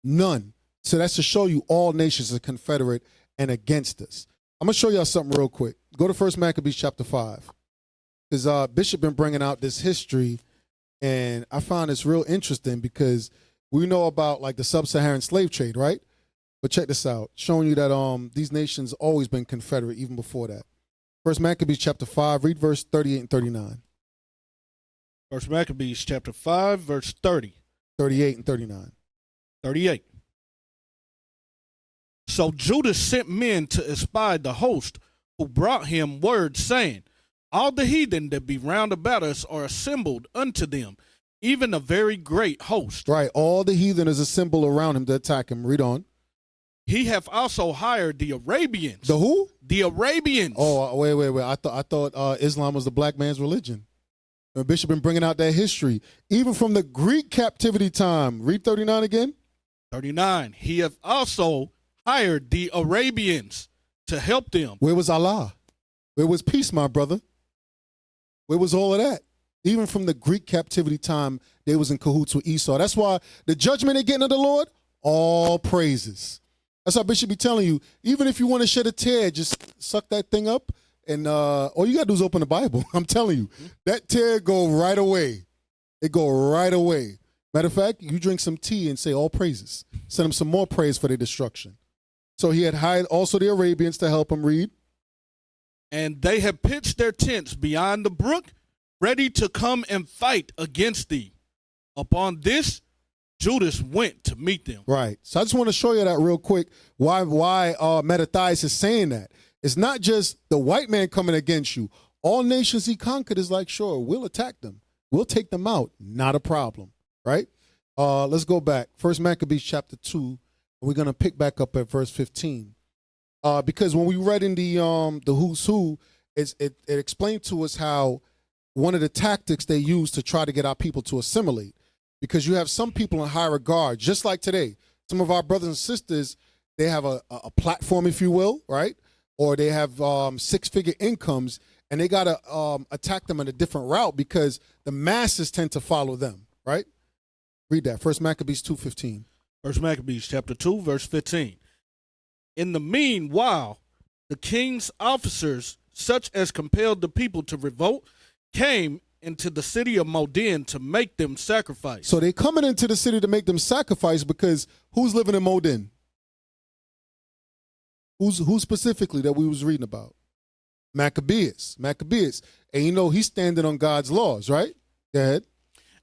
None. So that's to show you all nations are confederate and against us. I'm going to show y'all something real quick. Go to 1 Maccabees chapter 5. Because Bishop been bringing out this history, and I found this real interesting because we know about like the sub-Saharan slave trade, right? But check this out, showing you that these nations always been confederate even before that. 1 Maccabees chapter 5, read verse 38 and 39. 1 Maccabees chapter 5, verse 30. 38 and 39. 38. So Judas sent men to espy the host, who brought him word, saying, all the heathen that be round about us are assembled unto them, even a very great host. Right, all the heathen is assembled around him to attack him. Read on. He hath also hired the Arabians. The who? The Arabians. Oh, wait. I thought Islam was the black man's religion. The Bishop been bringing out that history. Even from the Greek captivity time. Read 39 again. 39. He hath also hired the Arabians to help them. Where was Allah? Where was peace, my brother? Where was all of that? Even from the Greek captivity time, they was in cahoots with Esau. That's why the judgment they getting of the Lord, all praises. That's how Bishop be telling you, even if you want to shed a tear, just suck that thing up, and all you got to do is open the Bible. I'm telling you, that tear go right away. It go right away. Matter of fact, you drink some tea and say all praises. Send them some more praise for their destruction. So he had hired also the Arabians to help him. Read. And they have pitched their tents beyond the brook, ready to come and fight against thee. Upon this, Judas went to meet them. Right. So I just want to show you that real quick. Why Mattathias is saying that. It's not just the white man coming against you. All nations he conquered is like, sure, we'll attack them. We'll take them out. Not a problem. Right? Let's go back. 1 Maccabees chapter 2. We're going to pick back up at verse 15. Because when we read in the Who's Who, it explained to us how one of the tactics they use to try to get our people to assimilate. Because you have some people in high regard, just like today. Some of our brothers and sisters, they have a platform, if you will, right? Or they have six-figure incomes, and they got to attack them in a different route because the masses tend to follow them, right? Read that, 1 Maccabees 2:15. 1 Maccabees chapter 2, verse 15. In the meanwhile, the king's officers, such as compelled the people to revolt, came into the city of Modin to make them sacrifice. So they coming into the city to make them sacrifice because who's living in Modin? Who specifically that we was reading about? Maccabees. And you know he's standing on God's laws, right? Go ahead.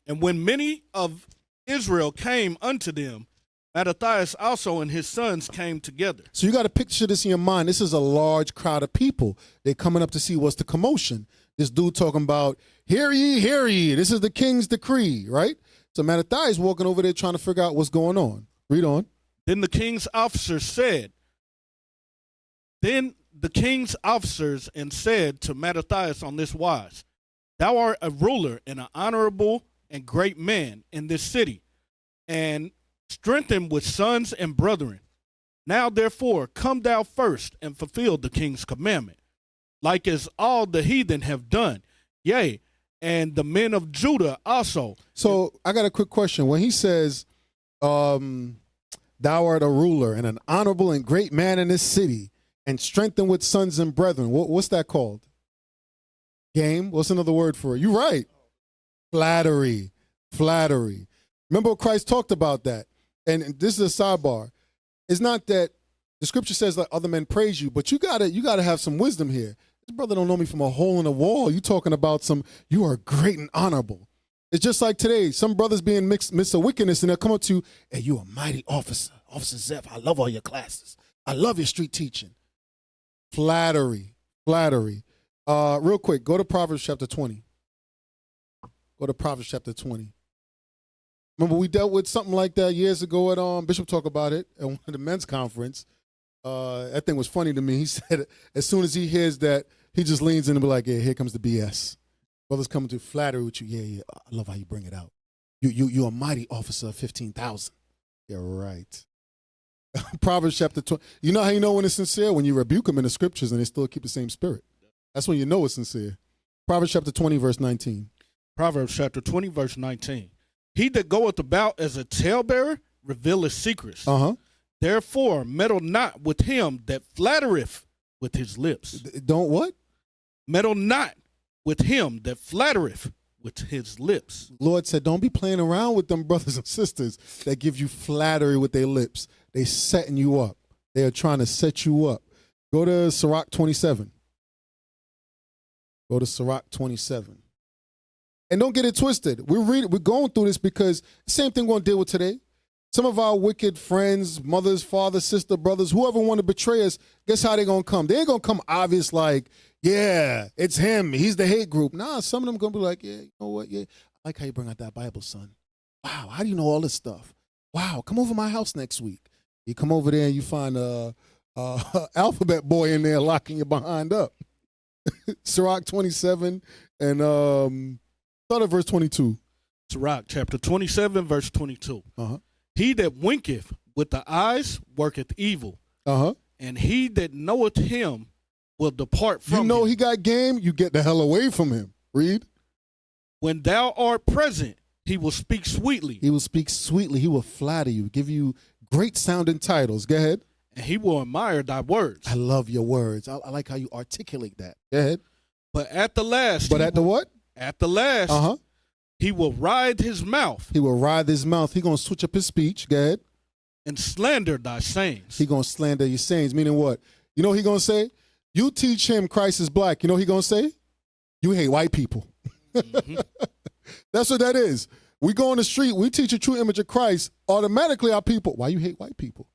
And when many of Israel came unto them, Mattathias also and his sons came together. So you got to picture this in your mind. This is a large crowd of people. They're coming up to see what's the commotion. This dude talking about, hear ye, this is the king's decree, right? So Mattathias walking over there trying to figure out what's going on. Read on. Then the king's officers said and said to Mattathias on this wise, thou art a ruler and an honorable and great man in this city, and strengthened with sons and brethren. Now therefore come thou first and fulfill the king's commandment, like as all the heathen have done, yea, and the men of Judah also. So I got a quick question. When he says, thou art a ruler and an honorable and great man in this city, and strengthened with sons and brethren, what's that called? Game? What's another word for it? You're right. Flattery. Flattery. Remember Christ talked about that. And this is a sidebar. It's not that the scripture says let other men praise you, but you gotta have some wisdom here. This brother don't know me from a hole in the wall. You talking about you are great and honorable. It's just like today, some brothers being midst of wickedness, and they'll come up to you, hey, you a mighty officer. Officer Zeph, I love all your classes. I love your street teaching. Flattery. Flattery. Real quick, go to Proverbs chapter 20. Go to Proverbs chapter 20. Remember, we dealt with something like that years ago at Bishop talked about it at one of the men's conference. That thing was funny to me. He said as soon as he hears that, he just leans in and be like, yeah, here comes the BS. Brothers coming to flattery with you. Yeah, I love how you bring it out. You're a mighty officer of 15,000. Yeah, right. Proverbs chapter 20. You know how you know when it's sincere? When you rebuke them in the scriptures and they still keep the same spirit. That's when you know it's sincere. Proverbs chapter 20, verse 19. Proverbs chapter 20, verse 19. He that goeth about as a talebearer revealeth secrets. Therefore, meddle not with him that flattereth with his lips. Don't what? Meddle not with him that flattereth with his lips. Lord said, don't be playing around with them brothers and sisters that give you flattery with their lips. They setting you up. They are trying to set you up. Go to Sirach 27. Go to Sirach 27. And don't get it twisted. We're going through this because the same thing we're going to deal with today. Some of our wicked friends, mothers, fathers, sister, brothers, whoever want to betray us, guess how they're going to come? They ain't going to come obvious like, yeah, it's him. He's the hate group. Nah, some of them going to be like, yeah, you know what? Yeah, I like how you bring out that Bible, son. Wow, how do you know all this stuff? Wow, come over to my house next week. You come over there and you find a alphabet boy in there locking you behind up. Sirach 27 and start at verse 22. Sirach chapter 27, verse 22. He that winketh with the eyes worketh evil. And he that knoweth him will depart from him. You know he got game, you get the hell away from him. Read. When thou art present, he will speak sweetly. He will speak sweetly. He will flatter you, give you great sounding titles. Go ahead. And he will admire thy words. I love your words. I like how you articulate that. Go ahead. But at the last. But at the what? At the last. He will ride his mouth. He will ride his mouth. He going to switch up his speech. Go ahead. And slander thy sayings. He going to slander your sayings. Meaning what? You know what he going to say? You teach him Christ is black. You know what he going to say? You hate white people. That's what that is. We go on the street. We teach a true image of Christ. Automatically our people. Why you hate white people?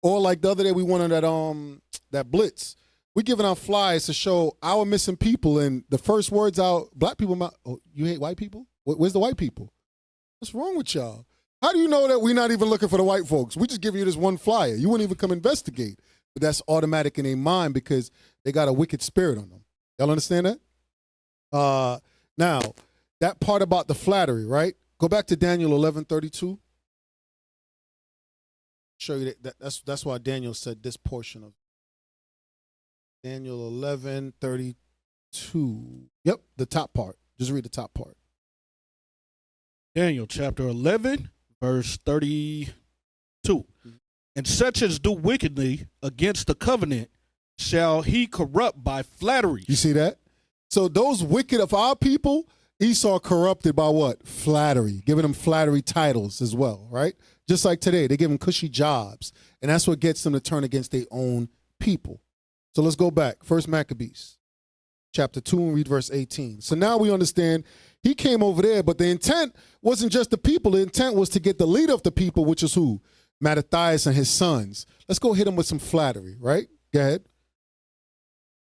Or like the other day we went on that blitz. We giving out flyers to show our missing people, and the first words out, black people mouth, oh, you hate white people? Where's the white people? What's wrong with y'all? How do you know that we're not even looking for the white folks? We just give you this one flyer. You wouldn't even come investigate. But that's automatic in their mind because they got a wicked spirit on them. Y'all understand that? Now, that part about the flattery, right? Go back to Daniel 11:32. Show you that's why Daniel said this portion of Daniel 11:32. Yep, the top part. Just read the top part. Daniel chapter 11, verse 32. And such as do wickedly against the covenant shall he corrupt by flattery. You see that? So those wicked of our people, Esau corrupted by what? Flattery, giving them flattery titles as well, right? Just like today, they give them cushy jobs, and that's what gets them to turn against their own people. So let's go back. First Maccabees, chapter 2, and read verse 18. So now we understand he came over there, but the intent wasn't just the people. The intent was to get the leader of the people, which is who? Mattathias and his sons. Let's go hit him with some flattery, right? Go ahead.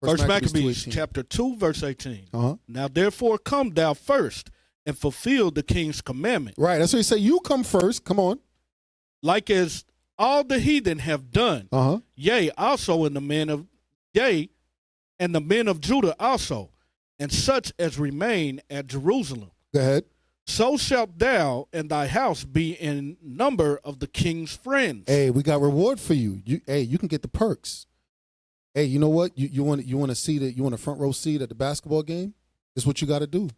First Maccabees chapter 2, verse 18. Now therefore come thou first and fulfill the king's commandment. Right, that's what he said. You come first. Come on. Like as all the heathen have done. Yea, also in the men of and the men of Judah also, and such as remain at Jerusalem. Go ahead. so shalt thou and thy house be in number of the king's friends. Hey, we got reward for you. You can get the perks. Hey, you know what? You want a front row seat at the basketball game? This is what you got to do.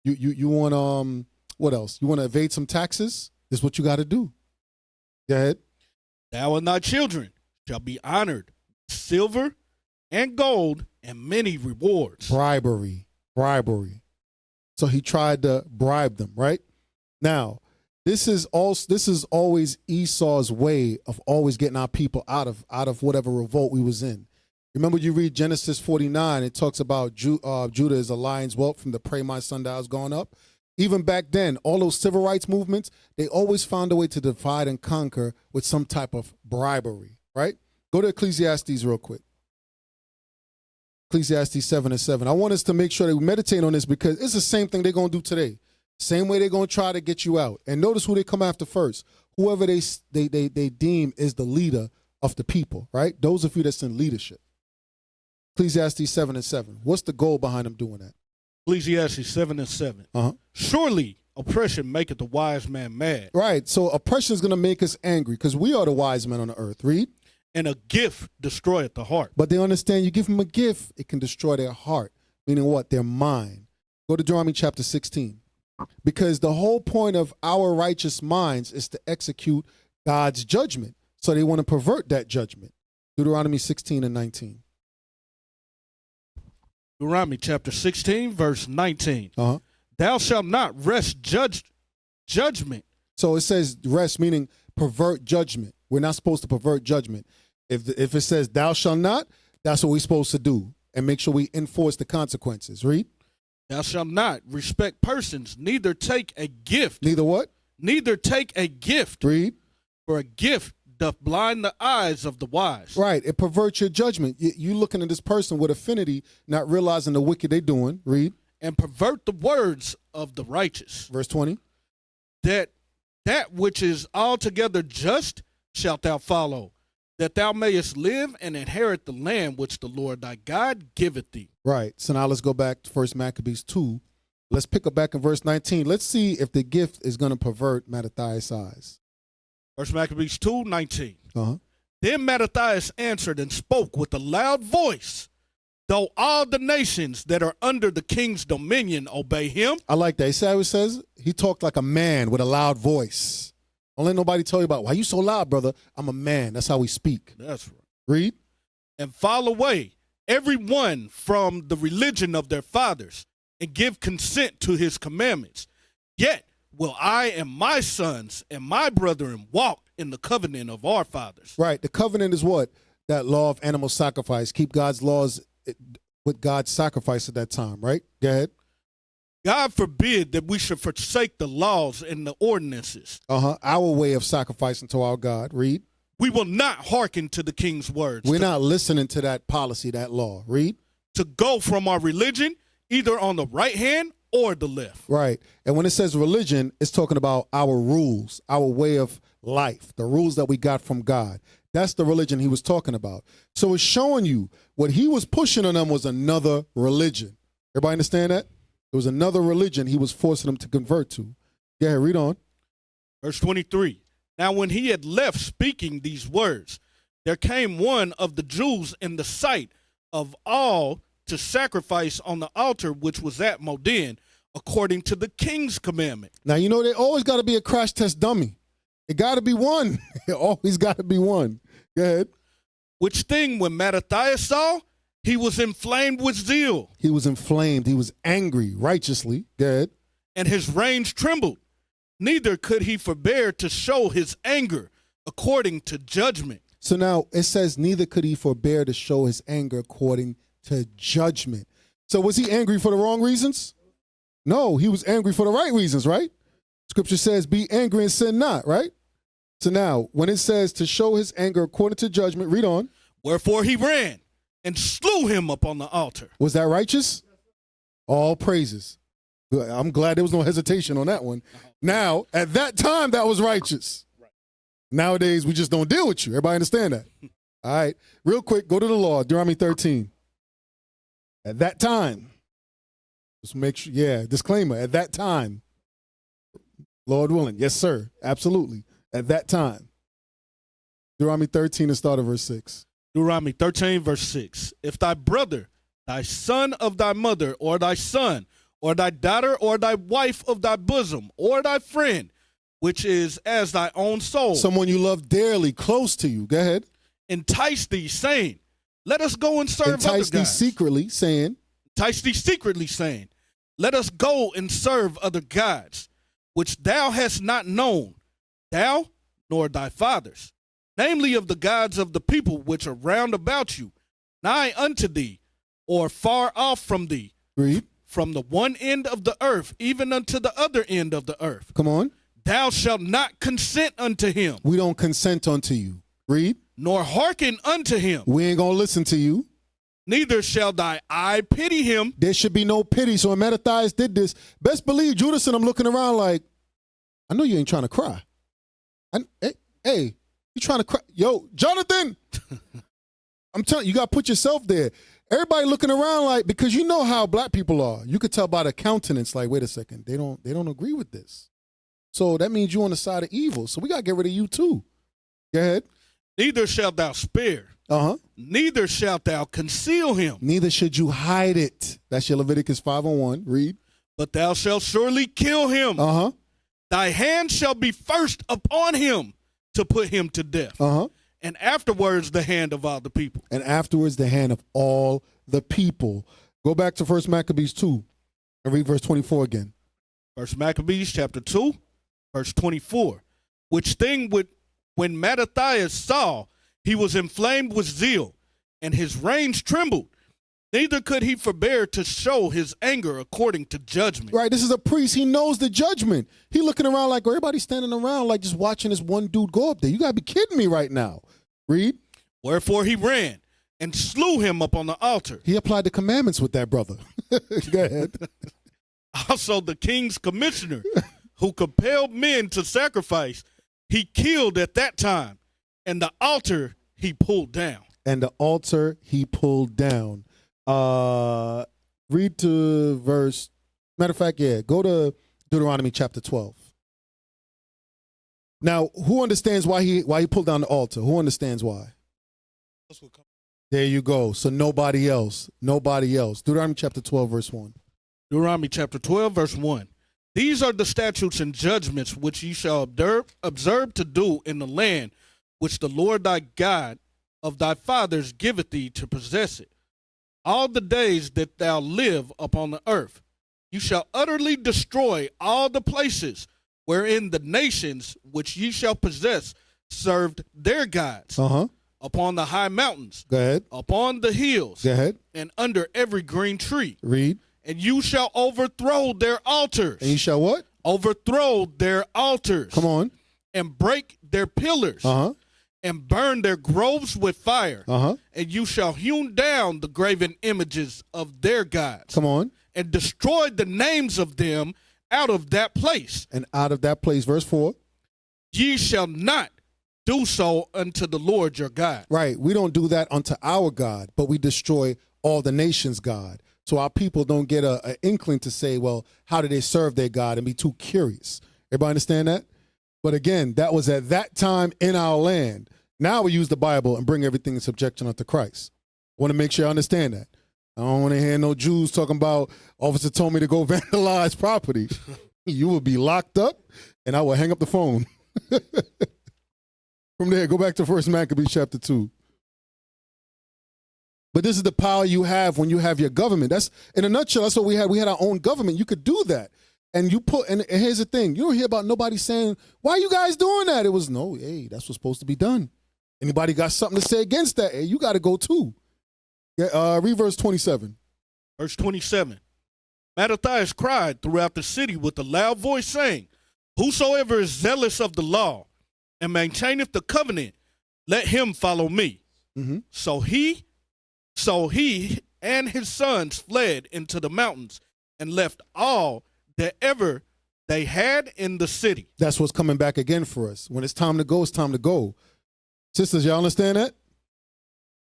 You want what else? You want to evade some taxes? This is what you got to do. Go ahead. Thou and thy children shall be honored with silver and gold and many rewards. Bribery. So he tried to bribe them, right? Now, this is always Esau's way of always getting our people out of whatever revolt we was in. Remember, you read Genesis 49, it talks about Judah is a lion's whelp from the prey my sundial's gone up. Even back then, all those civil rights movements, they always found a way to divide and conquer with some type of bribery, right? Go to Ecclesiastes real quick. Ecclesiastes 7 and 7. I want us to make sure that we meditate on this because it's the same thing they're going to do today. Same way they're going to try to get you out. And notice who they come after first. Whoever they deem is the leader of the people, right? Those of you that's in leadership. Ecclesiastes 7 and 7. What's the goal behind them doing that? Ecclesiastes 7 and 7. Surely oppression maketh the wise man mad. Right. So oppression is going to make us angry because we are the wise men on the earth. Read. And a gift destroyeth the heart. But they understand you give them a gift, it can destroy their heart. Meaning what? Their mind. Go to Deuteronomy chapter 16. Because the whole point of our righteous minds is to execute God's judgment. So they want to pervert that judgment. Deuteronomy 16 and 19. Deuteronomy chapter 16, verse 19. Thou shalt not wrest judgment. So it says rest, meaning pervert judgment. We're not supposed to pervert judgment. If it says thou shalt not, that's what we're supposed to do and make sure we enforce the consequences. Read. Thou shalt not respect persons, neither take a gift. Neither what? Neither take a gift. Read. For a gift doth blind the eyes of the wise. Right. It perverts your judgment. You looking at this person with affinity, not realizing the wicked they're doing. Read. And pervert the words of the righteous. Verse 20. That which is altogether just shalt thou follow, that thou mayest live and inherit the land which the Lord thy God giveth thee. Right. So now let's go back to 1 Maccabees 2. Let's pick up back in verse 19. Let's see if the gift is going to pervert Mattathias' eyes. 1 Maccabees 2, 19. Then Mattathias answered and spoke with a loud voice, though all the nations that are under the king's dominion obey him. I like that. You see how it says? He talked like a man with a loud voice. Don't let nobody tell you about, why you so loud, brother? I'm a man. That's how we speak. That's right. Read. And fall away, every one from the religion of their fathers, and give consent to his commandments. Yet will I and my sons and my brethren walk in the covenant of our fathers. Right. The covenant is what? That law of animal sacrifice. Keep God's laws with God's sacrifice at that time, right? Go ahead. God forbid that we should forsake the laws and the ordinances. Our way of sacrificing to our God. Read. We will not hearken to the king's words. We're not listening to that policy, that law. Read. To go from our religion, either on the right hand or the left. Right. And when it says religion, it's talking about our rules, our way of life, the rules that we got from God. That's the religion he was talking about. So it's showing you what he was pushing on them was another religion. Everybody understand that? It was another religion he was forcing them to convert to. Yeah, read on. Verse 23. Now when he had left speaking these words, there came one of the Jews in the sight of all to sacrifice on the altar which was at Modin, according to the king's commandment. Now, you know, they always got to be a crash test dummy. It got to be one. It always got to be one. Go ahead. Which thing when Mattathias saw, he was inflamed with zeal. He was inflamed. He was angry righteously. Go ahead. And his reins trembled. Neither could he forbear to show his anger according to judgment. So now it says, neither could he forbear to show his anger according to judgment. So was he angry for the wrong reasons? No, he was angry for the right reasons, right? Scripture says, be angry and sin not, right? So now, when it says to show his anger according to judgment, read on. Wherefore he ran and slew him upon the altar. Was that righteous? All praises. Good. I'm glad there was no hesitation on that one. Now, at that time, that was righteous. Nowadays, we just don't deal with you. Everybody understand that? All right. Real quick, go to the law, Deuteronomy 13. At that time, just make sure, disclaimer, at that time. Lord willing. Yes, sir. Absolutely. At that time. Deuteronomy 13 and start of verse 6. Deuteronomy 13, verse 6. If thy brother, thy son of thy mother, or thy son, or thy daughter, or thy wife of thy bosom, or thy friend, which is as thy own soul, Someone you love dearly, close to you. Go ahead. entice thee, saying, let us go and serve Entice other thee gods. secretly, saying, Entice thee secretly, saying, let us go and serve other gods, which thou hast not known, thou nor thy fathers, namely of the gods of the people which are round about you, nigh unto thee, or far off from thee, read. from the one end of the earth even unto the other end of the earth. Come on. Thou shalt not consent unto him, We don't consent unto you. Read. nor hearken unto him, We ain't going to listen to you. neither shall thy eye pity him. There should be no pity. So when Mattathias did this, best believe Judas and I'm looking around like, I know you ain't trying to cry. Hey, you trying to cry? Yo, Jonathan, I'm telling you, got to put yourself there. Everybody looking around like, because you know how black people are. You could tell by the countenance, like, wait a second, they don't agree with this. So that means you're on the side of evil. So we got to get rid of you too. Go ahead. Neither shalt thou spare, neither shalt thou conceal him, Neither should you hide it. That's your Leviticus 5:1. Read. but thou shalt surely kill him. Thy hand shall be first upon him to put him to death, and afterwards the hand of all the people. And afterwards the hand of all the people. Go back to 1 Maccabees 2 and read verse 24 again. 1 Maccabees chapter 2, verse 24. Which thing when Mattathias saw, he was inflamed with zeal, and his reins trembled. Neither could he forbear to show his anger according to judgment. Right, this is a priest. He knows the judgment. He looking around like everybody's standing around like just watching this one dude go up there. You got to be kidding me right now. Read. Wherefore he ran and slew him upon the altar. He applied the commandments with that brother. Go ahead. Also the king's commissioner, who compelled men to sacrifice, he killed at that time, and the altar he pulled down. And the altar he pulled down. Read to verse, matter of fact, go to Deuteronomy chapter 12. Now, who understands why he pulled down the altar? Who understands why? There you go. So nobody else. Deuteronomy chapter 12, verse 1. Deuteronomy chapter 12, verse 1. These are the statutes and judgments which ye shall observe to do in the land which the Lord thy God of thy fathers giveth thee to possess it. All the days that thou live upon the earth, you shall utterly destroy all the places wherein the nations which ye shall possess served their gods. Upon the high mountains, Go ahead. upon the hills, Go ahead. and under every green tree. Read. And you shall overthrow their altars. And you shall what? Overthrow their altars. Come on. And break their pillars. And burn their groves with fire. And you shall hew down the graven images of their gods. Come on. And destroy the names of them out of that place. And out of that place, verse 4. Ye shall not do so unto the Lord your God. Right. We don't do that unto our God, but we destroy all the nations' God. So our people don't get an inkling to say, well, how do they serve their God, and be too curious. Everybody understand that? But again, that was at that time in our land. Now we use the Bible and bring everything in subjection unto Christ. I want to make sure I understand that. I don't want to hear no Jews talking about, officer told me to go vandalize property. You will be locked up, and I will hang up the phone. From there, go back to 1 Maccabees chapter 2. But this is the power you have when you have your government. That's, in a nutshell, that's what we had. We had our own government. You could do that. And you put, and here's the thing. You don't hear about nobody saying, why are you guys doing that? It was, no, hey, that's what's supposed to be done. Anybody got something to say against that? Hey, you got to go too. Read verse 27. Verse 27. Mattathias cried throughout the city with a loud voice, saying, whosoever is zealous of the law and maintaineth the covenant, let him follow me. So he and his sons fled into the mountains and left all that ever they had in the city. That's what's coming back again for us. When it's time to go, it's time to go. Sisters, y'all understand that?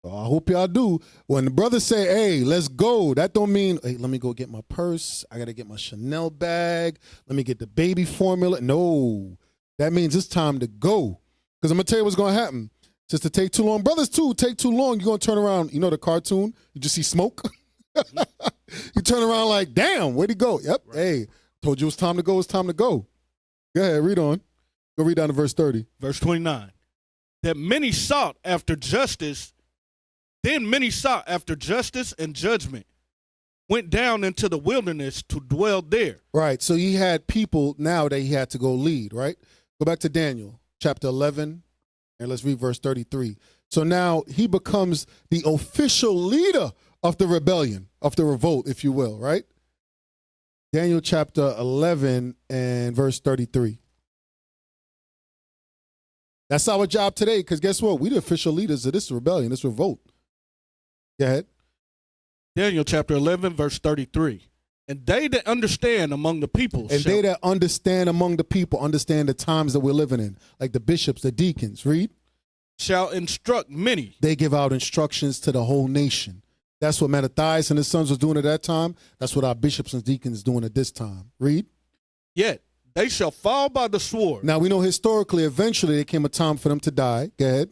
So I hope y'all do. When the brothers say, hey, let's go, that don't mean, hey, let me go get my purse. I got to get my Chanel bag. Let me get the baby formula. No, that means it's time to go. Because I'm going to tell you what's going to happen. Just to take too long. Brothers, too, take too long. You're going to turn around. You know the cartoon? You just see smoke. You turn around like, damn, where'd he go? Yep. Right. Hey, told you it's time to go. It's time to go. Go ahead, read on. Go read down to verse 30. Verse 29. That many sought after justice. Then many sought after justice and judgment, went down into the wilderness to dwell there. Right. So he had people now that he had to go lead, right? Go back to Daniel chapter 11, and let's read verse 33. So now he becomes the official leader of the rebellion, of the revolt, if you will, right? Daniel chapter 11 and verse 33. That's our job today, because guess what? We the official leaders of this rebellion, this revolt. Go ahead. Daniel chapter 11, verse 33. And they that understand among the people. And they that understand among the people understand the times that we're living in, like the bishops, the deacons. Read. Shall instruct many. They give out instructions to the whole nation. That's what Matthias and his sons was doing at that time. That's what our bishops and deacons is doing at this time. Read. Yet they shall fall by the sword. Now we know historically, eventually there came a time for them to die. Go ahead.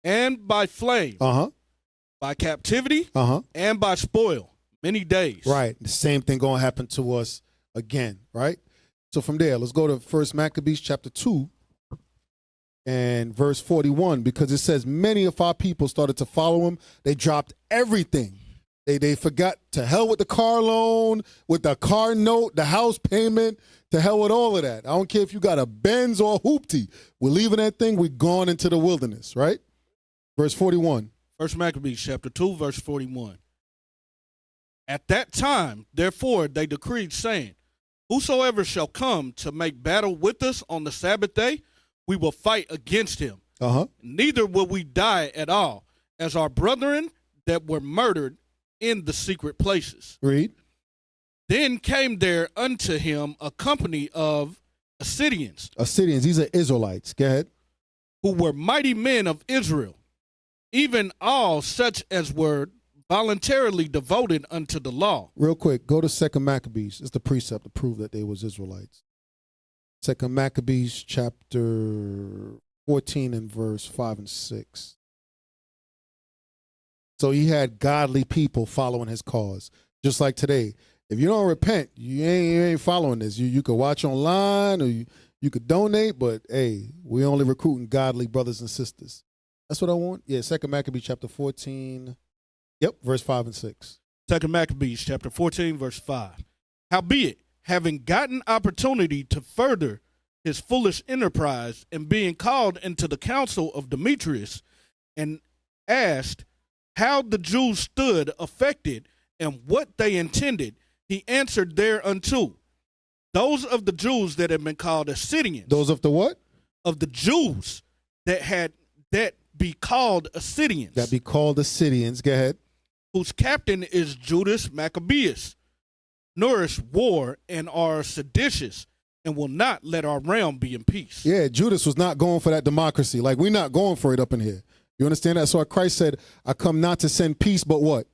And by flame. Uh-huh. By captivity. Uh-huh. And by spoil. Many days. Right. The same thing going to happen to us again, right? So from there, let's go to 1 Maccabees chapter 2 and verse 41, because it says many of our people started to follow him. They dropped everything. They forgot, to hell with the car loan, with the car note, the house payment, to hell with all of that. I don't care if you got a Benz or a hoopty. We're leaving that thing. We're gone into the wilderness, right? Verse 41. 1 Maccabees chapter 2, verse 41. At that time, therefore, they decreed, saying, whosoever shall come to make battle with us on the Sabbath day, we will fight against him. Uh-huh. Neither will we die at all, as our brethren that were murdered in the secret places. Read. Then came there unto him a company of Assyrians. Assyrians, these are Israelites. Go ahead. Who were mighty men of Israel, even all such as were voluntarily devoted unto the law. Real quick, go to 2 Maccabees. It's the precept to prove that they was Israelites. 2 Maccabees chapter 14 and verse 5 and 6. So he had godly people following his cause. Just like today. If you don't repent, you ain't following this. You could watch online or you could donate, but hey, we only recruiting godly brothers and sisters. That's what I want. Yeah, 2 Maccabees chapter 14. Yep, verse 5 and 6. 2 Maccabees chapter 14, verse 5. Howbeit, having gotten opportunity to further his foolish enterprise, and being called into the council of Demetrius, and asked how the Jews stood affected and what they intended, he answered thereunto, those of the Jews that had been called Assyrians. Those of the what? Of the Jews that be called Assyrians. That be called Assyrians. Go ahead. Whose captain is Judas Maccabeus, nourish war and are seditious, and will not let our realm be in peace. Yeah, Judas was not going for that democracy. Like, we're not going for it up in here. You understand that? So Christ said, I come not to send peace, but what?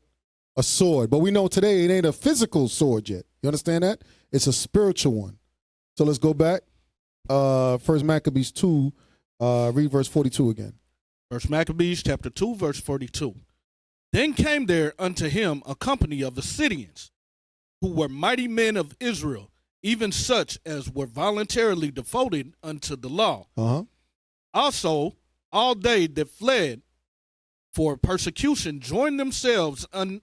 A sword. But we know today it ain't a physical sword yet. You understand that? It's a spiritual one. So let's go back. 1 Maccabees 2, read verse 42 again. 1 Maccabees chapter 2, verse 42. Then came there unto him a company of Assyrians, who were mighty men of Israel, even such as were voluntarily devoted unto the law. Uh-huh. Also, all they that fled for persecution joined themselves unto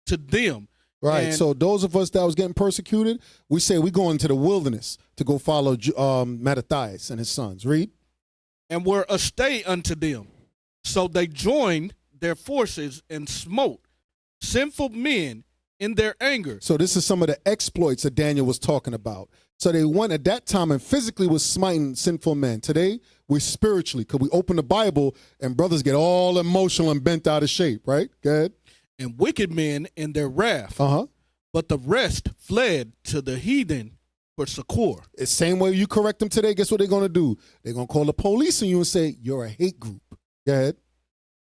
them. Right. So those of us that was getting persecuted, we say we go into the wilderness to go follow Matthias and his sons. Read. And were a stay unto them. So they joined their forces and smote sinful men in their anger. So this is some of the exploits that Daniel was talking about. So they went at that time and physically was smiting sinful men. Today, we're spiritually, because we open the Bible and brothers get all emotional and bent out of shape, right? Go ahead. And wicked men in their wrath. Uh-huh. But the rest fled to the heathen for succor. The same way you correct them today, guess what they're going to do? They're going to call the police on you and say, you're a hate group. Go ahead.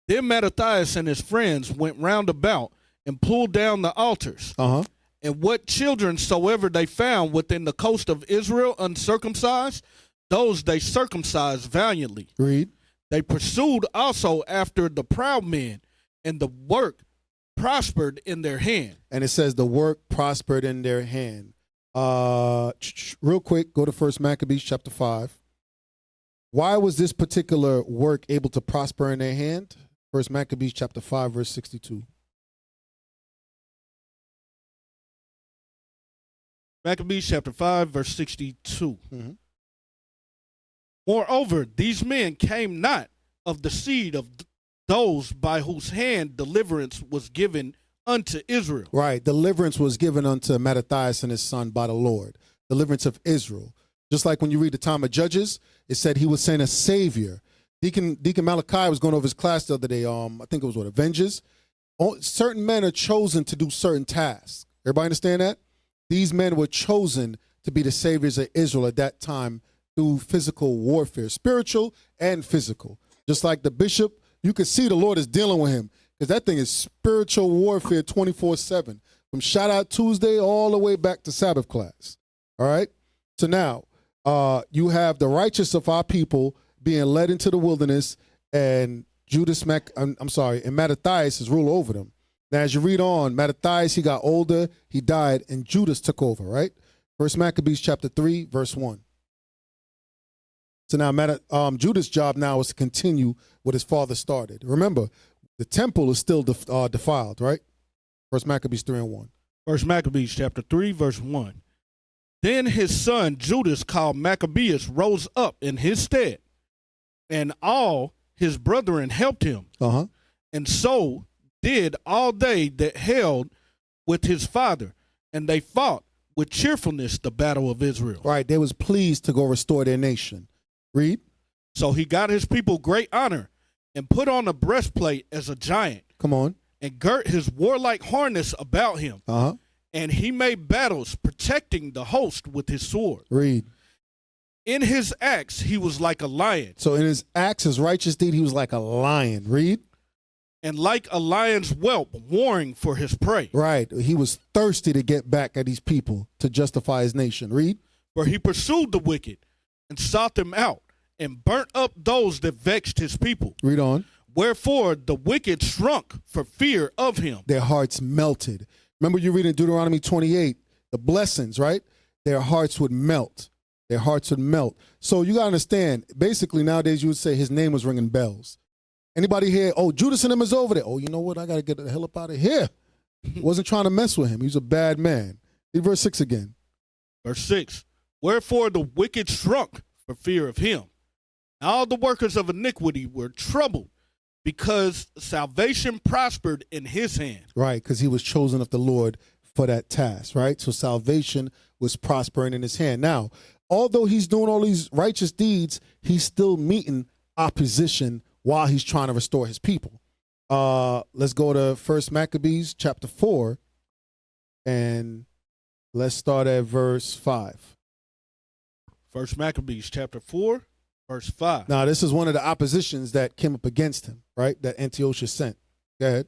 Then Mattathias and his friends went round about and pulled down the altars. And what children soever they found within the coast of Israel uncircumcised, those they circumcised valiantly. Read. They pursued also after the proud men, and the work prospered in their hand. And it says the work prospered in their hand. Real quick, go to 1 Maccabees chapter 5. Why was this particular work able to prosper in their hand? 1 Maccabees chapter 5, verse 62. Maccabees chapter 5, verse 62. Mm-hmm. Moreover, these men came not of the seed of those by whose hand deliverance was given unto Israel. Right. Deliverance was given unto Mattathias and his son by the Lord. Deliverance of Israel. Just like when you read the time of Judges, it said he was sent a savior. Deacon Malachi was going over his class the other day. I think it was Avengers. Certain men are chosen to do certain tasks. Everybody understand that? These men were chosen to be the saviors of Israel at that time through physical warfare, spiritual and physical. Just like the bishop, you can see the Lord is dealing with him because that thing is spiritual warfare 24/7 from Shout Out Tuesday all the way back to Sabbath class. All right. So now you have the righteous of our people being led into the wilderness, and and Mattathias is rule over them. Now, as you read on, Mattathias, he got older, he died, and Judas took over, right? 1 Maccabees chapter 3, verse 1. So now Judas' job now is to continue what his father started. Remember, the temple is still defiled, right? 1 Maccabees 3 and 1. 1 Maccabees chapter 3, verse 1. Then his son Judas, called Maccabeus, rose up in his stead, and all his brethren helped him. And so did all they that held with his father, and they fought with cheerfulness the battle of Israel. Right, they was pleased to go restore their nation. Read. So he got his people great honor, and put on a breastplate as a giant. Come on. And girt his warlike harness about him. And he made battles, protecting the host with his sword. Read. In his acts, he was like a lion. So in his acts, his righteous deed, he was like a lion. Read. And like a lion's whelp, warring for his prey. Right. He was thirsty to get back at these people to justify his nation. Read. For he pursued the wicked and sought them out and burnt up those that vexed his people. Read on. Wherefore the wicked shrunk for fear of him. Their hearts melted. Remember you read in Deuteronomy 28, the blessings, right? Their hearts would melt. Their hearts would melt. So you got to understand, basically nowadays you would say his name was ringing bells. Anybody here, oh, Judas and him is over there. Oh, you know what? I got to get the hell up out of here. Wasn't trying to mess with him. He was a bad man. Read verse 6 again. Verse 6. Wherefore the wicked shrunk for fear of him. All the workers of iniquity were troubled, because salvation prospered in his hand. Right, because he was chosen of the Lord for that task, right? So salvation was prospering in his hand. Now, although he's doing all these righteous deeds, he's still meeting opposition while he's trying to restore his people. Let's go to 1 Maccabees chapter 4, and let's start at verse 5. 1 Maccabees chapter 4, verse 5. Now, this is one of the oppositions that came up against him, right? That Antiochus sent. Go ahead.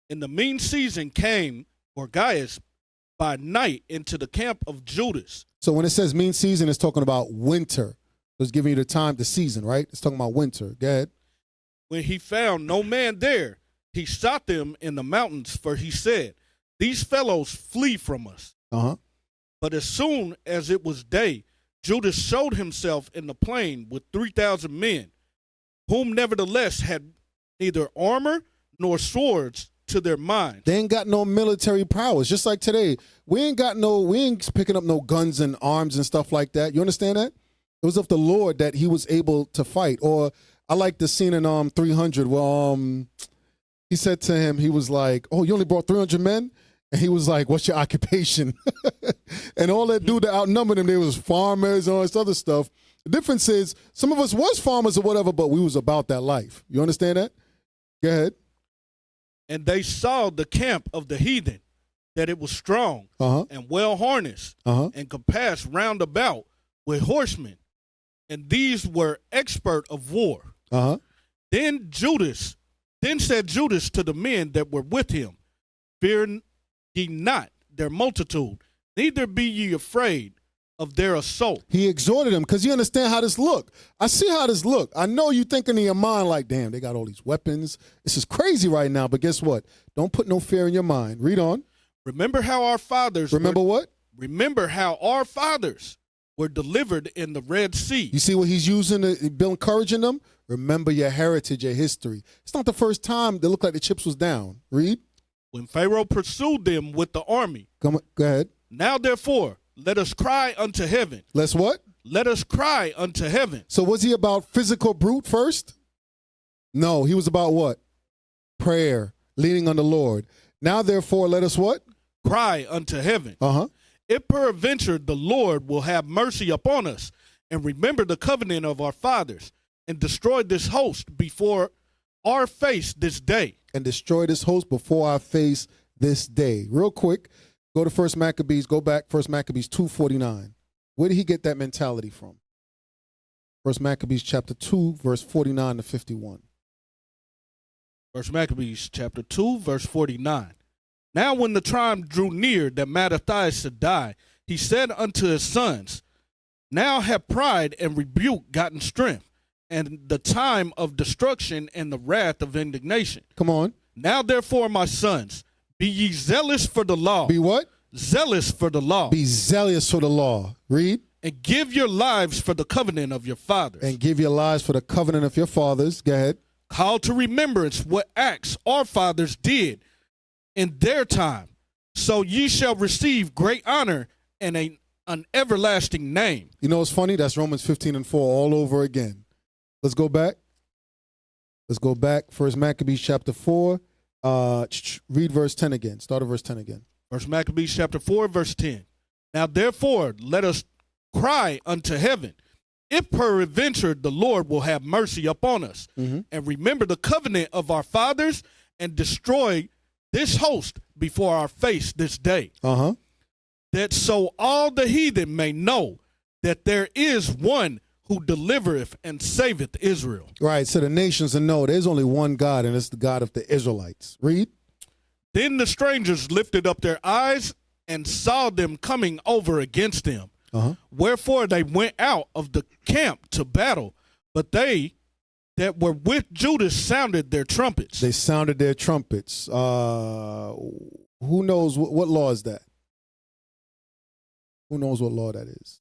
In the mean season came Gorgias by night into the camp of Judas. So when it says mean season, it's talking about winter. It's giving you the time, the season, right? It's talking about winter. Go ahead. When he found no man there, he sought them in the mountains, for he said, these fellows flee from us. But as soon as it was day, Judas showed himself in the plain with 3,000 men, whom nevertheless had neither armor nor swords to their minds. They ain't got no military prowess. Just like today, we ain't picking up no guns and arms and stuff like that. You understand that? It was of the Lord that he was able to fight. Or I like the scene in 300 where he said to him, he was like, oh, you only brought 300 men? And he was like, what's your occupation? And all that dude that outnumbered him, they was farmers and all this other stuff. The difference is some of us was farmers or whatever, but we was about that life. You understand that? Go ahead. And they saw the camp of the heathen, that it was strong and well harnessed and compassed round about with horsemen. And these were expert of war. Then Judas Then said Judas to the men that were with him, Fear ye not their multitude, neither be ye afraid of their assault. He exhorted them because you understand how this look. I see how this look. I know you thinking in your mind like, damn, they got all these weapons. This is crazy right now. But guess what? Don't put no fear in your mind. Read on. Remember how our fathers what? Remember how our fathers were delivered in the Red Sea. You see what he's using to be encouraging them? Remember your heritage, your history. It's not the first time they look like the chips was down. Read. When Pharaoh pursued them with the army. Go ahead. Now therefore, let us cry unto heaven. Let's what? Let us cry unto heaven. So was he about physical brute first? No, he was about what? Prayer, leaning on the Lord. Now therefore, let us what? Cry unto heaven. Uh-huh. If peradventure the Lord will have mercy upon us, and remember the covenant of our fathers, and destroy this host before our face this day. And destroy this host before our face this day. Real quick, go to 1 Maccabees, go back, 1 Maccabees 2:49. Where did he get that mentality from? 1 Maccabees chapter 2, verse 49 to 51. 1 Maccabees chapter 2, verse 49. Now when the time drew near that Mattathias should die, he said unto his sons, Now have pride and rebuke gotten strength, and the time of destruction and the wrath of indignation. Come on. Now therefore, my sons, be ye zealous for the law. Be what? Zealous for the law. Be zealous for the law. Read. And give your lives for the covenant of your fathers. And give your lives for the covenant of your fathers. Go ahead. Call to remembrance what acts our fathers did in their time, so ye shall receive great honor and an everlasting name. You know what's funny? That's Romans 15:4 all over again. Let's go back. Let's go back. 1 Maccabees chapter 4. Read verse 10 again. Start at verse 10 again. 1 Maccabees chapter 4, verse 10. Now therefore, let us cry unto heaven, if peradventure the Lord will have mercy upon us, and remember the covenant of our fathers, and destroy this host before our face this day. That so all the heathen may know that there is one who delivereth and saveth Israel. Right, so the nations will know there's only one God, and it's the God of the Israelites. Read. Then the strangers lifted up their eyes and saw them coming over against them. Wherefore they went out of the camp to battle, but they that were with Judas sounded their trumpets. They sounded their trumpets. Who knows what law is that? Who knows what law that is?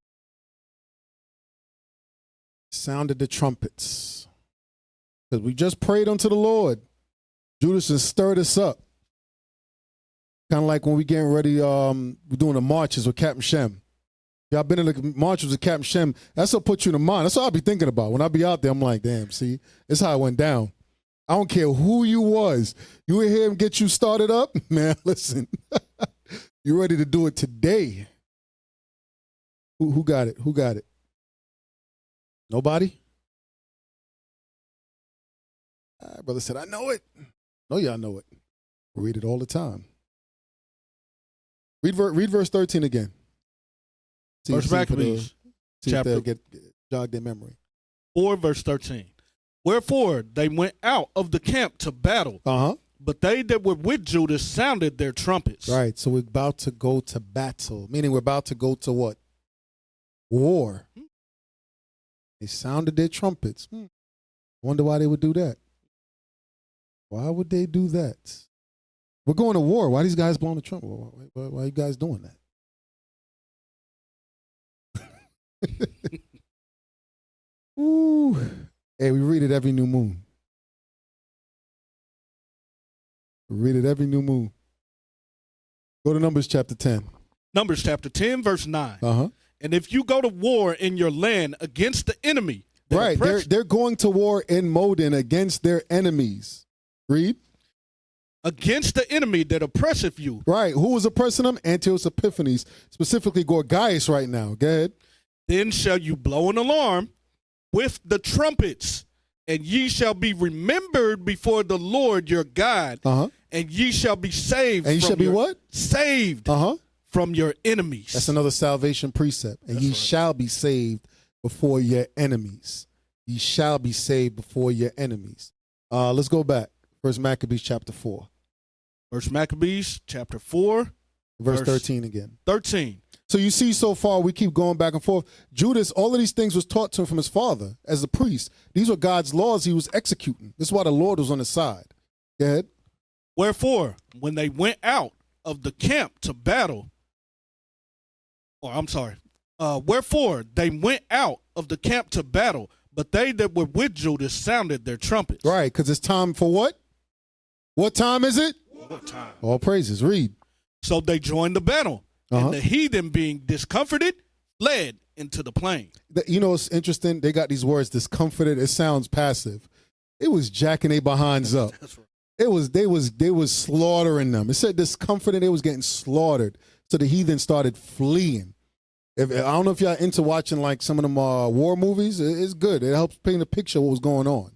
Sounded the trumpets. Because we just prayed unto the Lord. Judas has stirred us up. Kind of like when we getting ready, we're doing the marches with Captain Shem. Y'all been in the marches with Captain Shem. That's what put you in the mind. That's what I'll be thinking about. When I be out there, I'm like, damn, see, this is how it went down. I don't care who you was. You in here and get you started up? Man, listen. You ready to do it today. Who got it? Who got it? Nobody? Brother said, I know it. No, y'all know it. We read it all the time. Read verse 13 again. First Maccabees, chapter jog their memory. 4, verse 13. Wherefore they went out of the camp to battle, but they that were with Judas sounded their trumpets. Right, so we're about to go to battle, meaning we're about to go to what? War. They sounded their trumpets. Wonder why they would do that. Why would they do that? We're going to war. Why these guys blowing the trumpet? Why are you guys doing that? Ooh. Hey, we read it every new moon. We read it every new moon. Go to Numbers chapter 10. Numbers chapter 10, verse 9. And if you go to war in your land against the enemy. Right, they're going to war in Modin against their enemies. Read. Against the enemy that oppresseth you. Right, who was oppressing them? Antiochus Epiphanes, specifically Gorgias right now. Go ahead. Then shall you blow an alarm with the trumpets, and ye shall be remembered before the Lord your God, and ye shall be saved. And ye shall be what? Saved from your enemies. That's another salvation precept. And ye shall be saved before your enemies. Ye shall be saved before your enemies. Let's go back. First Maccabees chapter 4. First Maccabees chapter 4, Verse 13 again. 13. So you see so far we keep going back and forth. Judas, all of these things was taught to him from his father as a priest. These were God's laws he was executing. This is why the Lord was on his side. Go ahead. Wherefore, when they went out of the camp to battle, wherefore they went out of the camp to battle, but they that were with Judas sounded their trumpets. Right, because it's time for what? What time is it? What time? All praises. Read. So they joined the battle, and the heathen, being discomforted, fled into the plain. You know, it's interesting. They got these words, discomforted. It sounds passive. It was jacking their behinds up. That's right. They was slaughtering them. It said discomforted. They was getting slaughtered. So the heathen started fleeing. I don't know if y'all into watching like some of them war movies. It's good. It helps paint a picture of what was going on.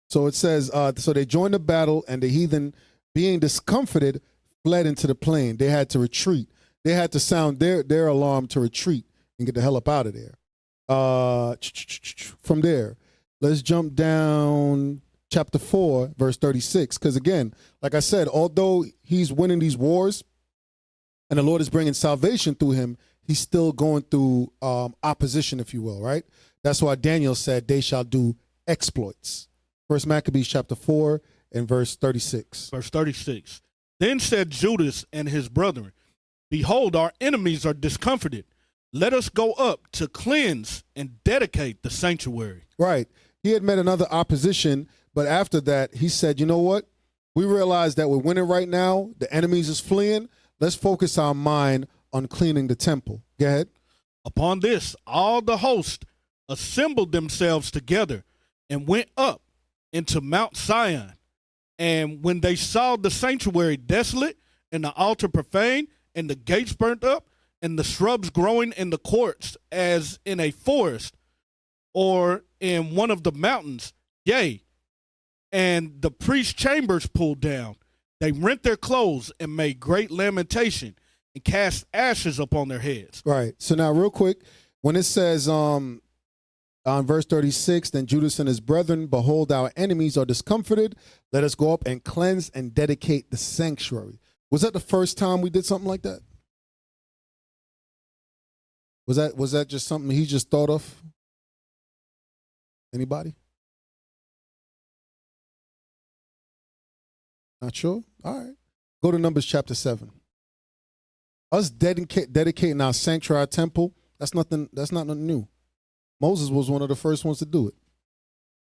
So it says, so they joined the battle, and the heathen, being discomforted, fled into the plain. They had to retreat. They had to sound their alarm to retreat and get the hell up out of there. From there, let's jump down chapter 4, verse 36. Because again, like I said, although he's winning these wars and the Lord is bringing salvation through him, he's still going through opposition, if you will, right? That's why Daniel said they shall do exploits. First Maccabees chapter 4 and verse 36. Verse 36. Then said Judas and his brethren, behold, our enemies are discomforted. Let us go up to cleanse and dedicate the sanctuary. Right. He had met another opposition, but after that, he said, you know what? We realize that we're winning right now. The enemies is fleeing. Let's focus our mind on cleaning the temple. Go ahead. Upon this, all the host assembled themselves together and went up into Mount Sion. And when they saw the sanctuary desolate and the altar profaned and the gates burnt up and the shrubs growing in the courts as in a forest or in one of the mountains, yea, and the priest's chambers pulled down, they rent their clothes and made great lamentation and cast ashes upon their heads. Right. So now real quick, when it says on verse 36, then Judas and his brethren, behold, our enemies are discomforted. Let us go up and cleanse and dedicate the sanctuary. Was that the first time we did something like that? Was that just something he just thought of? Anybody? Not sure? All right. Go to Numbers chapter 7. Us dedicating our sanctuary, our temple, that's not nothing new. Moses was one of the first ones to do it.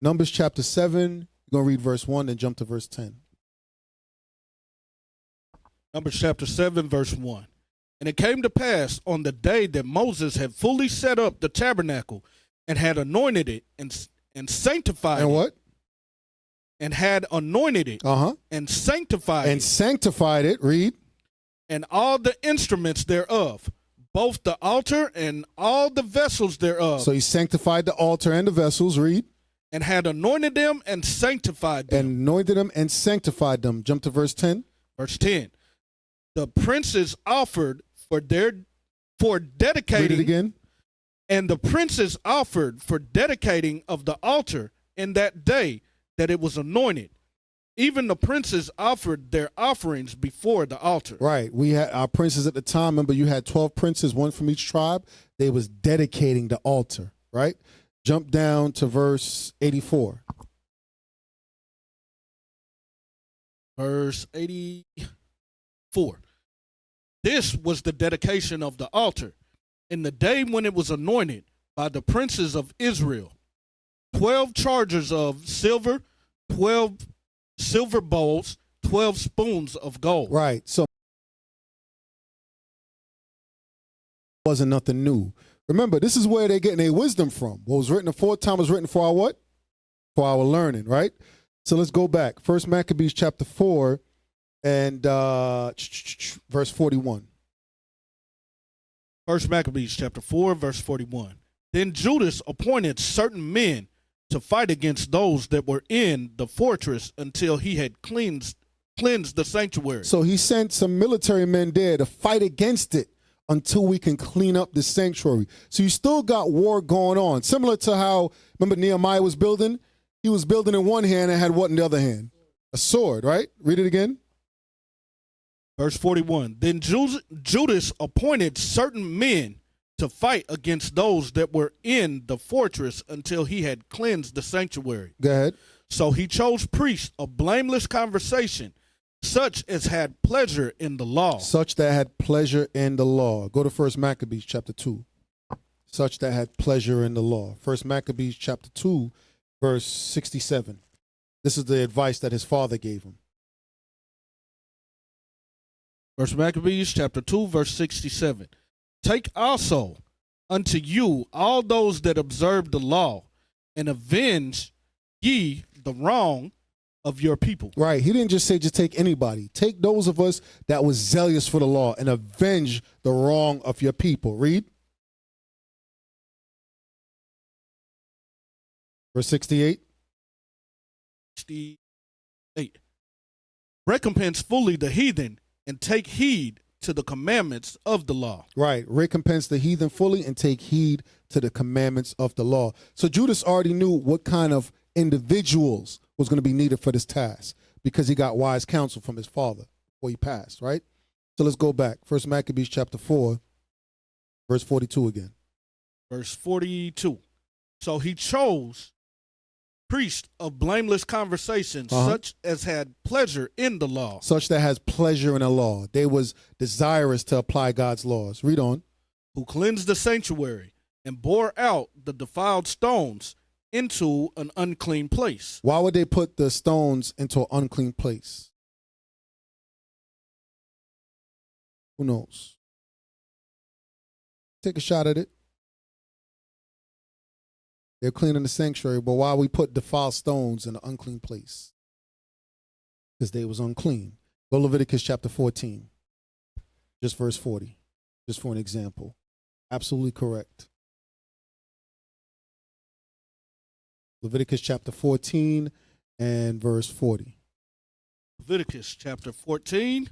Numbers chapter 7, you're going to read verse 1 and jump to verse 10. Numbers chapter 7, verse 1. And it came to pass on the day that Moses had fully set up the tabernacle and had anointed it and sanctified it. And what? And had anointed it and sanctified it. And sanctified it, read. And all the instruments thereof, both the altar and all the vessels thereof. So he sanctified the altar and the vessels, read. And had anointed them and sanctified them. And anointed them and sanctified them. Jump to verse 10. Verse 10. The princes offered for dedicating. Read it again. And the princes offered for dedicating of the altar in that day that it was anointed. Even the princes offered their offerings before the altar. Right. We had our princes at the time. Remember, you had 12 princes, one from each tribe. They was dedicating the altar, right? Jump down to verse 84. Verse 84. This was the dedication of the altar in the day when it was anointed by the princes of Israel. 12 chargers of silver, 12 silver bowls, 12 spoons of gold. Right. So it wasn't nothing new. Remember, this is where they're getting their wisdom from. What was written aforetime was written for our what? For our learning, right? So let's go back. First Maccabees chapter 4 and verse 41. First Maccabees chapter 4, verse 41. Then Judas appointed certain men to fight against those that were in the fortress until he had cleansed the sanctuary. So he sent some military men there to fight against it until we can clean up the sanctuary. So you still got war going on. Similar to how, remember Nehemiah was building? He was building in one hand and had what in the other hand? A sword, right? Read it again. Verse 41. Then Judas appointed certain men to fight against those that were in the fortress until he had cleansed the sanctuary. Go ahead. So he chose priests of blameless conversation, such as had pleasure in the law. Such that had pleasure in the law. Go to 1 Maccabees chapter 2. Such that had pleasure in the law. 1 Maccabees chapter 2, verse 67. This is the advice that his father gave him. 1 Maccabees chapter 2, verse 67. Take also unto you all those that observe the law, and avenge ye the wrong of your people. Right. He didn't just say just take anybody. Take those of us that was zealous for the law and avenge the wrong of your people. Read. Verse 68. 68. Recompense fully the heathen, and take heed to the commandments of the law. Right. Recompense the heathen fully and take heed to the commandments of the law. So Judas already knew what kind of individuals was going to be needed for this task because he got wise counsel from his father before he passed, right? So let's go back. 1 Maccabees chapter 4, verse 42 again. Verse 42. So he chose priests of blameless conversation, such as had pleasure in the law. Such that has pleasure in the law. They was desirous to apply God's laws. Read on. Who cleansed the sanctuary and bore out the defiled stones into an unclean place. Why would they put the stones into an unclean place? Who knows? Take a shot at it. They're cleaning the sanctuary, but why we put defiled stones in an unclean place? Because they was unclean. Go Leviticus chapter 14, just verse 40, just for an example. Absolutely correct. Leviticus chapter 14 and verse 40. Leviticus chapter 14,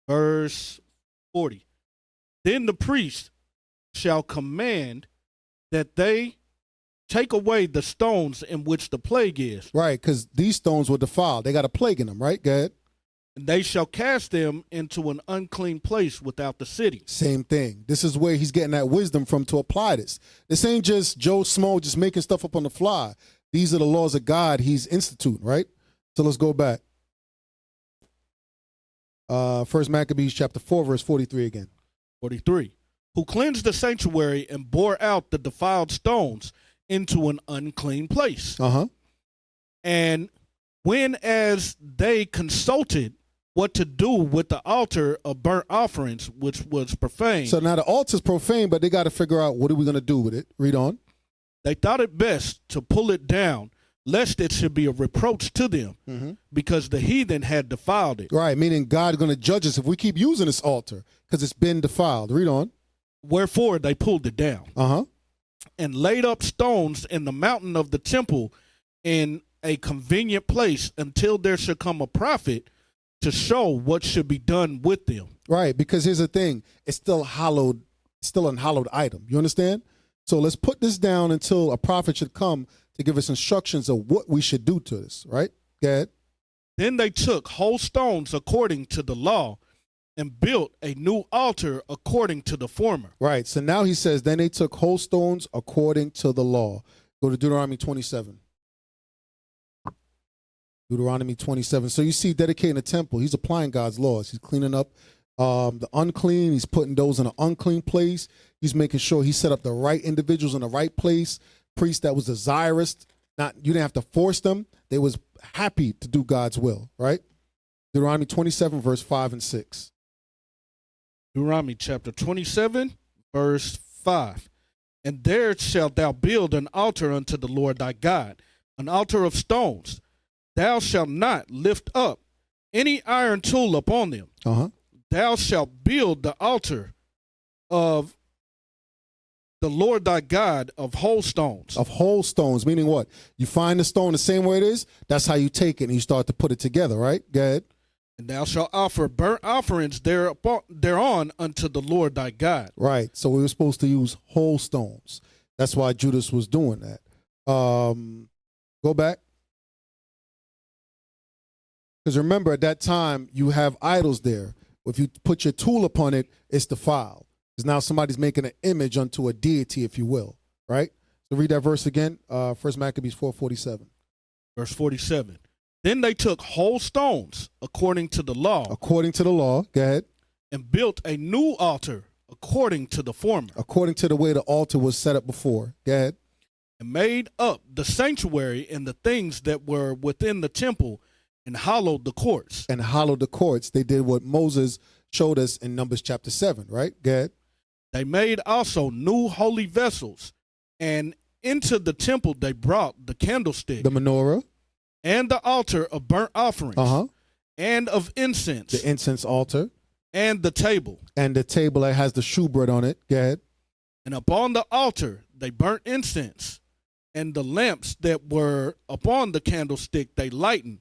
verse 40. Then the priest shall command that they take away the stones in which the plague is. Right, because these stones were defiled. They got a plague in them, right? Go ahead. And they shall cast them into an unclean place without the city. Same thing. This is where he's getting that wisdom from to apply this. This ain't just Joe Smo just making stuff up on the fly. These are the laws of God he's instituting, right? So let's go back. 1 Maccabees chapter 4, verse 43 again. 43. Who cleansed the sanctuary and bore out the defiled stones into an unclean place. And when as they consulted what to do with the altar of burnt offerings, which was profane. So now the altar's profane, but they got to figure out what are we going to do with it. Read on. They thought it best to pull it down, lest it should be a reproach to them, because the heathen had defiled it. Right, meaning God's going to judge us if we keep using this altar because it's been defiled. Read on. Wherefore they pulled it down. And laid up stones in the mountain of the temple in a convenient place until there should come a prophet to show what should be done with them. Right, because here's the thing. It's still hallowed, still an hallowed item. You understand? So let's put this down until a prophet should come to give us instructions of what we should do to this, right? Go ahead. Then they took whole stones according to the law and built a new altar according to the former. Right. So now he says, then they took whole stones according to the law. Go to Deuteronomy 27. Deuteronomy 27. So you see, dedicating a temple, he's applying God's laws. He's cleaning up the unclean. He's putting those in an unclean place. He's making sure he set up the right individuals in the right place. Priests that was desirous. You didn't have to force them. They was happy to do God's will, right? Deuteronomy 27, verse 5 and 6. Deuteronomy chapter 27, verse 5. And there shalt thou build an altar unto the Lord thy God, an altar of stones. Thou shalt not lift up any iron tool upon them. Thou shalt build the altar of the Lord thy God of whole stones. Of whole stones, meaning what? You find the stone the same way it is, that's how you take it and you start to put it together, right? Go ahead. And thou shalt offer burnt offerings thereon unto the Lord thy God. Right. So we were supposed to use whole stones. That's why Judas was doing that. Go back. Because remember, at that time, you have idols there. If you put your tool upon it, it's defiled. Because now somebody's making an image unto a deity, if you will, right? So read that verse again, 1 Maccabees 4:47. Verse 47. Then they took whole stones according to the law. According to the law, go ahead. And built a new altar according to the former. According to the way the altar was set up before. Go ahead. And made up the sanctuary and the things that were within the temple and hollowed the courts. And hollowed the courts. They did what Moses showed us in Numbers chapter 7, right? Go ahead. They made also new holy vessels, and into the temple they brought the candlestick, the menorah, and the altar of burnt offerings, and of incense, the incense altar, and the table. And the table that has the shewbread on it. Go ahead. And upon the altar they burnt incense, and the lamps that were upon the candlestick they lightened,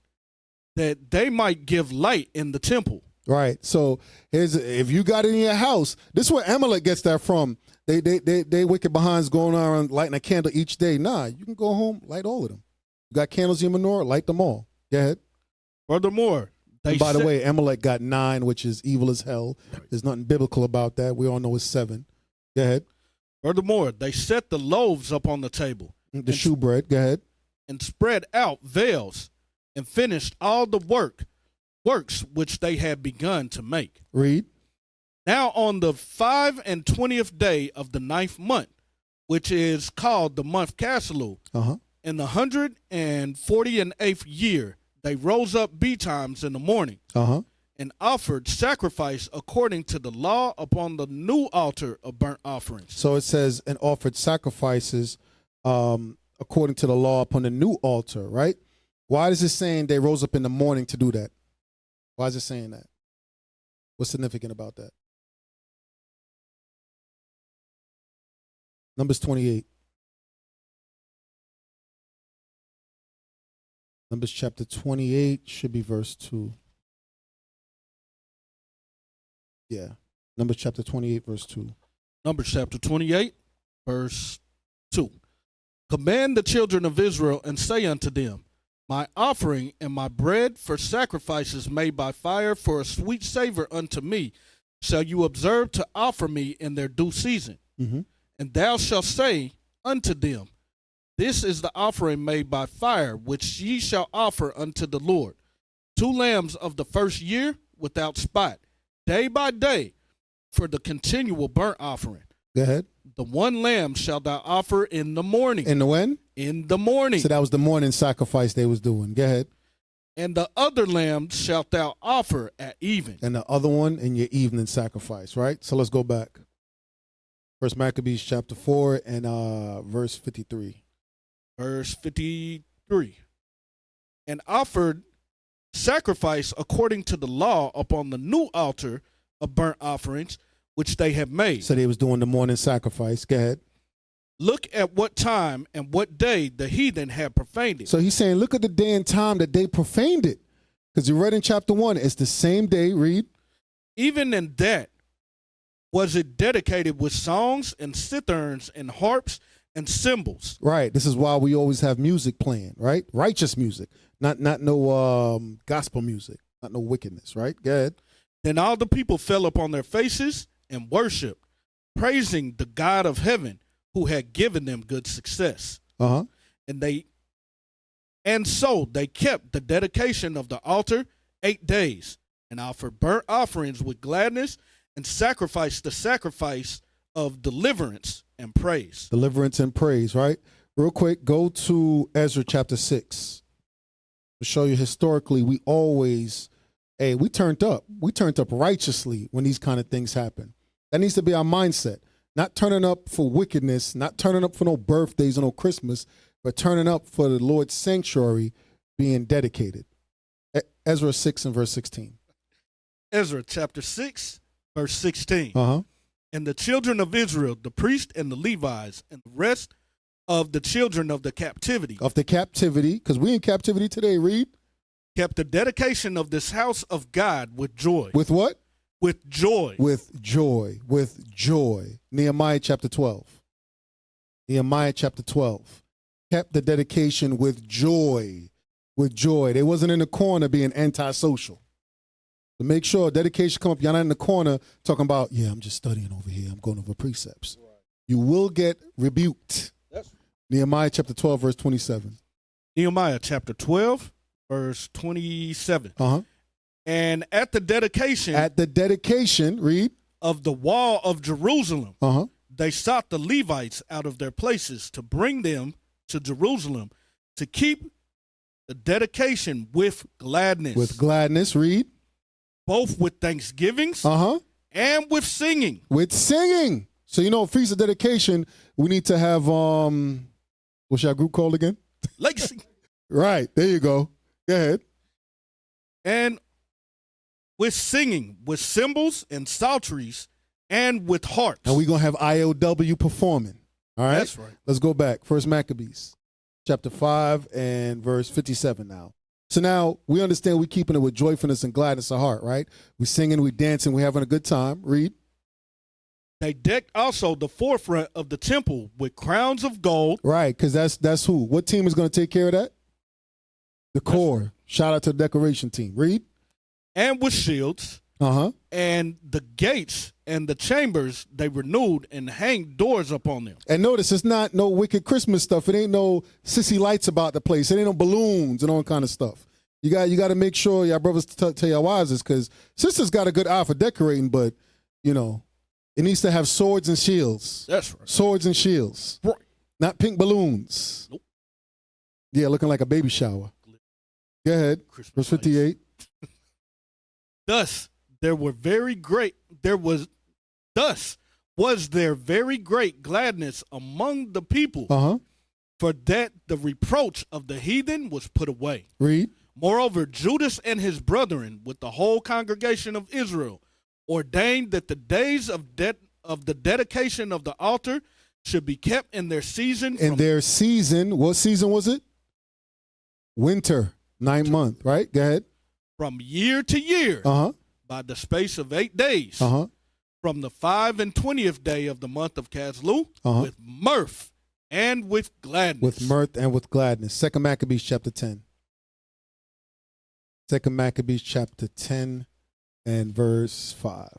that they might give light in the temple. Right. So if you got it in your house, this is where Amalek gets that from. They wicked behinds going around lighting a candle each day. Nah, you can go home, light all of them. You got candles in your menorah, light them all. Go ahead. Furthermore, by the way, Amalek got 9, which is evil as hell. Right. There's nothing biblical about that. We all know it's 7. Go ahead. Furthermore, they set the loaves up on the table. The shewbread. Go ahead. And spread out veils, and finished all the works which they had begun to make. Read. Now on the 25th day of the 9th month, which is called the month Caslu, in the 148th year, they rose up betimes in the morning, and offered sacrifice according to the law upon the new altar of burnt offerings. So it says, and offered sacrifices according to the law upon the new altar, right? Why is it saying they rose up in the morning to do that? Why is it saying that? What's significant about that? Numbers 28. Numbers chapter 28 should be verse 2. Yeah. Numbers chapter 28, verse 2. Numbers chapter 28, verse 2. Command the children of Israel and say unto them, my offering and my bread for sacrifices made by fire for a sweet savor unto me shall you observe to offer me in their due season. And thou shalt say unto them, this is the offering made by fire, which ye shall offer unto the Lord. 2 lambs of the first year without spot, day by day, for the continual burnt offering. Go ahead. The 1 lamb shalt thou offer in the morning. In the when? In the morning. So that was the morning sacrifice they was doing. Go ahead. And the other lamb shalt thou offer at even. And the other one in your evening sacrifice, right? So let's go back. 1 Maccabees chapter 4 and verse 53. Verse 53. And offered sacrifice according to the law upon the new altar of burnt offerings, which they have made. So they was doing the morning sacrifice. Go ahead. Look at what time and what day the heathen had profaned it. So he's saying, look at the day and time that they profaned it. Because you read in chapter 1, it's the same day, read. Even in that, was it dedicated with songs and citherns and harps and cymbals. Right. This is why we always have music playing, right? Righteous music, not no gospel music, not no wickedness, right? Go ahead. Then all the people fell upon their faces and worshiped, praising the God of heaven who had given them good success. And so they kept the dedication of the altar 8 days and offered burnt offerings with gladness and sacrificed the sacrifice of deliverance and praise. Deliverance and praise, right? Real quick, go to Ezra chapter 6. To show you historically, we always, we turned up. We turned up righteously when these kind of things happen. That needs to be our mindset. Not turning up for wickedness, not turning up for no birthdays or no Christmas, but turning up for the Lord's sanctuary being dedicated. Ezra 6 and verse 16. Ezra chapter 6, verse 16. And the children of Israel, the priests and the Levites, and the rest of the children of the captivity. Of the captivity, because we in captivity today, read. Kept the dedication of this house of God with joy. With what? With joy. With joy. With joy. Nehemiah chapter 12. Nehemiah chapter 12. Kept the dedication with joy. with joy. They wasn't in the corner being antisocial. So make sure dedication come up. Y'all not in the corner talking about, yeah, I'm just studying over here. I'm going over precepts. Right. You will get rebuked. That's Nehemiah chapter 12, verse 27. Nehemiah chapter 12, verse 27. Uh-huh. And at the dedication, read, of the wall of Jerusalem, uh-huh, they sought the Levites out of their places to bring them to Jerusalem to keep the dedication with gladness. With gladness, read. Both with thanksgivings, uh-huh, and with singing. With singing. So, you know, Feast of Dedication, we need to have, what's your group called again? Legacy. Right, there you go. Go ahead. And with singing, with cymbals and psalteries, and with harps. And we're going to have IOW performing. All right? That's right. Let's go back. First Maccabees, chapter 5 and verse 57 now. So now we understand we're keeping it with joyfulness and gladness of heart, right? We're singing, we're dancing, we're having a good time. Read. They decked also the forefront of the temple with crowns of gold. Right, because that's who? What team is going to take care of that? The core. Right. Shout out to the decoration team. Read. And with shields. Uh-huh. And the gates and the chambers they renewed and hanged doors upon them. And notice it's not no wicked Christmas stuff. It ain't no sissy lights about the place. It ain't no balloons and all kind of stuff. You got to make sure y'all brothers tell your wives this, because sisters got a good eye for decorating, but you know it needs to have swords and shields. That's right. Swords and shields. Right. Not pink balloons. Nope. Yeah, looking like a baby shower. Go ahead. Verse 58. Thus was there very great gladness among the people, uh-huh, for that the reproach of the heathen was put away. Read. Moreover, Judas and his brethren, with the whole congregation of Israel, ordained that the days of the dedication of the altar should be kept in their season. What season was it? Winter, 9th month, right? Go ahead. From year to year, uh-huh, by the space of 8 days, uh-huh, from the 5 and 20th day of the month of Caslu, uh-huh, with mirth and with gladness. With mirth and with gladness. 2 Maccabees chapter 10. 2 Maccabees chapter 10 and verse 5.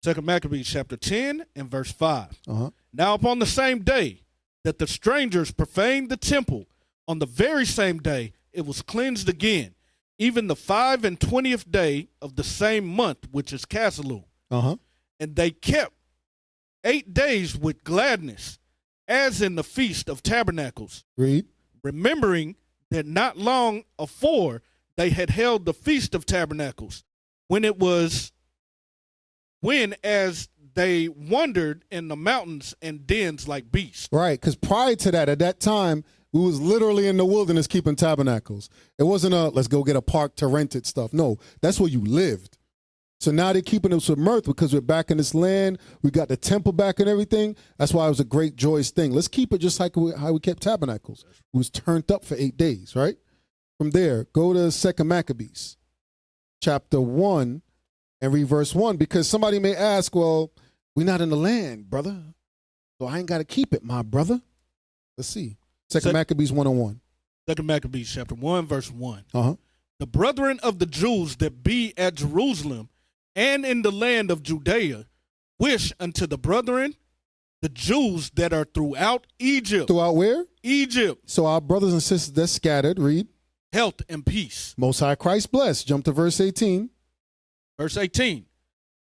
2 Maccabees chapter 10 and verse 5. Uh-huh. Now upon the same day that the strangers profaned the temple, on the very same day it was cleansed again, even the 5 and 20th day of the same month, which is Caslu. Uh-huh. And they kept 8 days with gladness, as in the Feast of Tabernacles. Read. Remembering that not long afore they had held the Feast of Tabernacles, when as they wandered in the mountains and dens like beasts. Right, because prior to that, at that time, we was literally in the wilderness keeping tabernacles. It wasn't let's go get a park to rent it stuff. No, that's where you lived. So now they're keeping us with mirth because we're back in this land. We got the temple back and everything. That's why it was a great, joyous thing. Let's keep it just like how we kept tabernacles. It was turned up for 8 days, right? From there, go to 2 Maccabees, chapter 1, and read verse 1, because somebody may ask, well, we're not in the land, brother, so I ain't got to keep it, my brother. Let's see. 2 Maccabees 1:1. 2 Maccabees chapter 1, verse 1. Uh-huh. The brethren of the Jews that be at Jerusalem and in the land of Judea wish unto the brethren, the Jews that are throughout Egypt. Throughout where? Egypt. So our brothers and sisters that's scattered, read. Health and peace. Most High Christ bless. Jump to verse 18. Verse 18.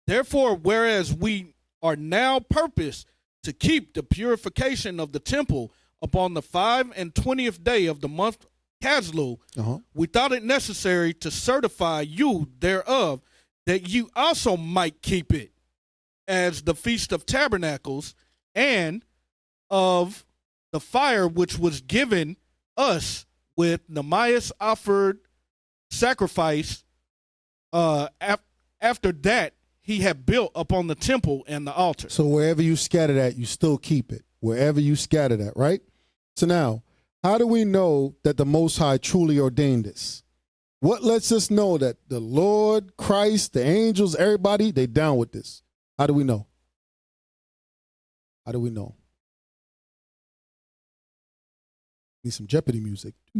Therefore, whereas we are now purposed to keep the purification of the temple upon the 5 and 20th day of the month Caslu, uh-huh, we thought it necessary to certify you thereof, that you also might keep it as the Feast of Tabernacles, and of the fire which was given us with Nehemiah's offered sacrifice after that he had built upon the temple and the altar. So wherever you scatter that, you still keep it. Wherever you scatter that, right? So now, how do we know that the Most High truly ordained this? What lets us know that the Lord, Christ, the angels, everybody, they down with this? How do we know? How do we know? Need some Jeopardy music. I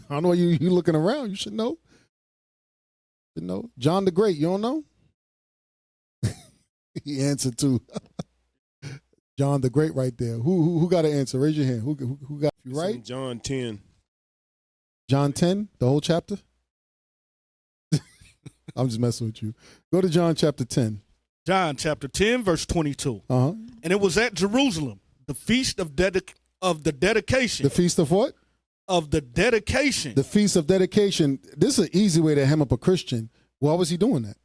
don't know why you looking around. You should know. John the Great, you don't know? He answered too. John the Great right there. Who got an answer? Raise your hand. Who got you right? John 10. John 10, the whole chapter? I'm just messing with you. Go to John chapter 10. John chapter 10, verse 22. Uh-huh. And it was at Jerusalem, the feast of the dedication. The feast of what? Of the dedication. The feast of dedication. This is an easy way to hem up a Christian. Why was he doing that?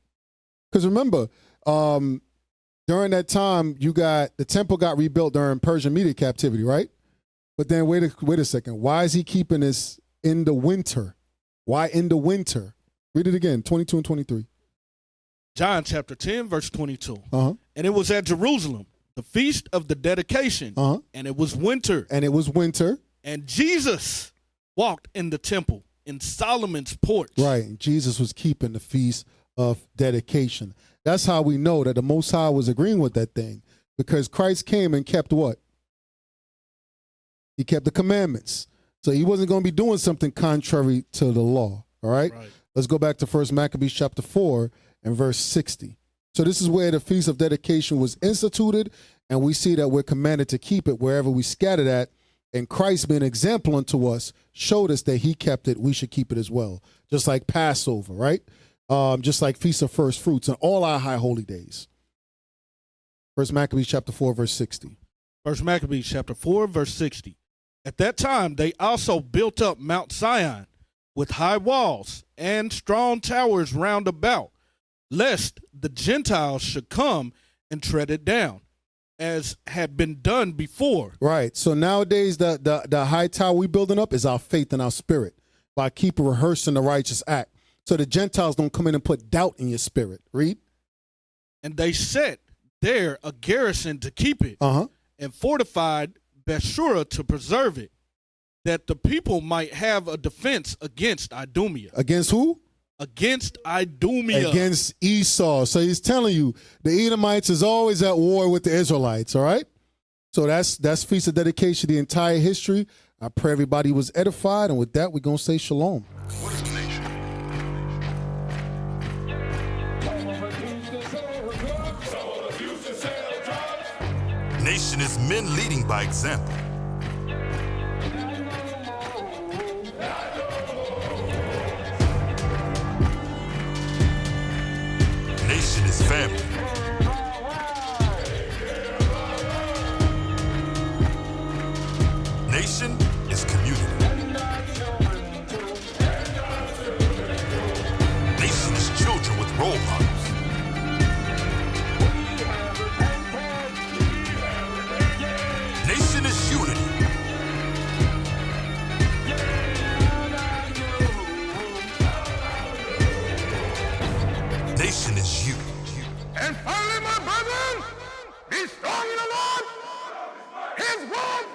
Because remember, during that time, the temple got rebuilt during Persian Media captivity, right? But then wait a second. Why is he keeping this in the winter? Why in the winter? Read it again, 22 and 23. John chapter 10, verse 22. Uh-huh. And it was at Jerusalem, the feast of the dedication. Uh-huh. And it was winter. And Jesus walked in the temple in Solomon's porch. Right. And Jesus was keeping the feast of dedication. That's how we know that the Most High was agreeing with that thing. Because Christ came and kept what? He kept the commandments. So he wasn't going to be doing something contrary to the law. All right? Let's go back to 1 Maccabees chapter 4 and verse 60. So this is where the Feast of Dedication was instituted, and we see that we're commanded to keep it wherever we scattered at, and Christ being an example unto us showed us that he kept it, we should keep it as well. Just like Passover, right? Just like Feast of First Fruits and all our high holy days. 1 Maccabees chapter 4 verse 60. 1 Maccabees chapter 4 verse 60. At that time they also built up Mount Zion with high walls and strong towers round about, lest the Gentiles should come and tread it down, as had been done before. Right. So nowadays, the high tower we building up is our faith and our spirit by keeping rehearsing the righteous act. So the Gentiles don't come in and put doubt in your spirit. Read. And they set there a garrison to keep it, and fortified Bethsura to preserve it, that the people might have a defense against Idumea. Against who? Against Idumea. Against Esau. So he's telling you the Edomites is always at war with the Israelites, all right? So that's Feast of Dedication, the entire history. I pray everybody was edified, and with that, we're going to say shalom. What is a nation? Nation is men leading by example. Nation is family. Nation is community. Nation is children with role models. Nation is unity. Nation is you. And finally, my brethren, be strong in the Lord. His word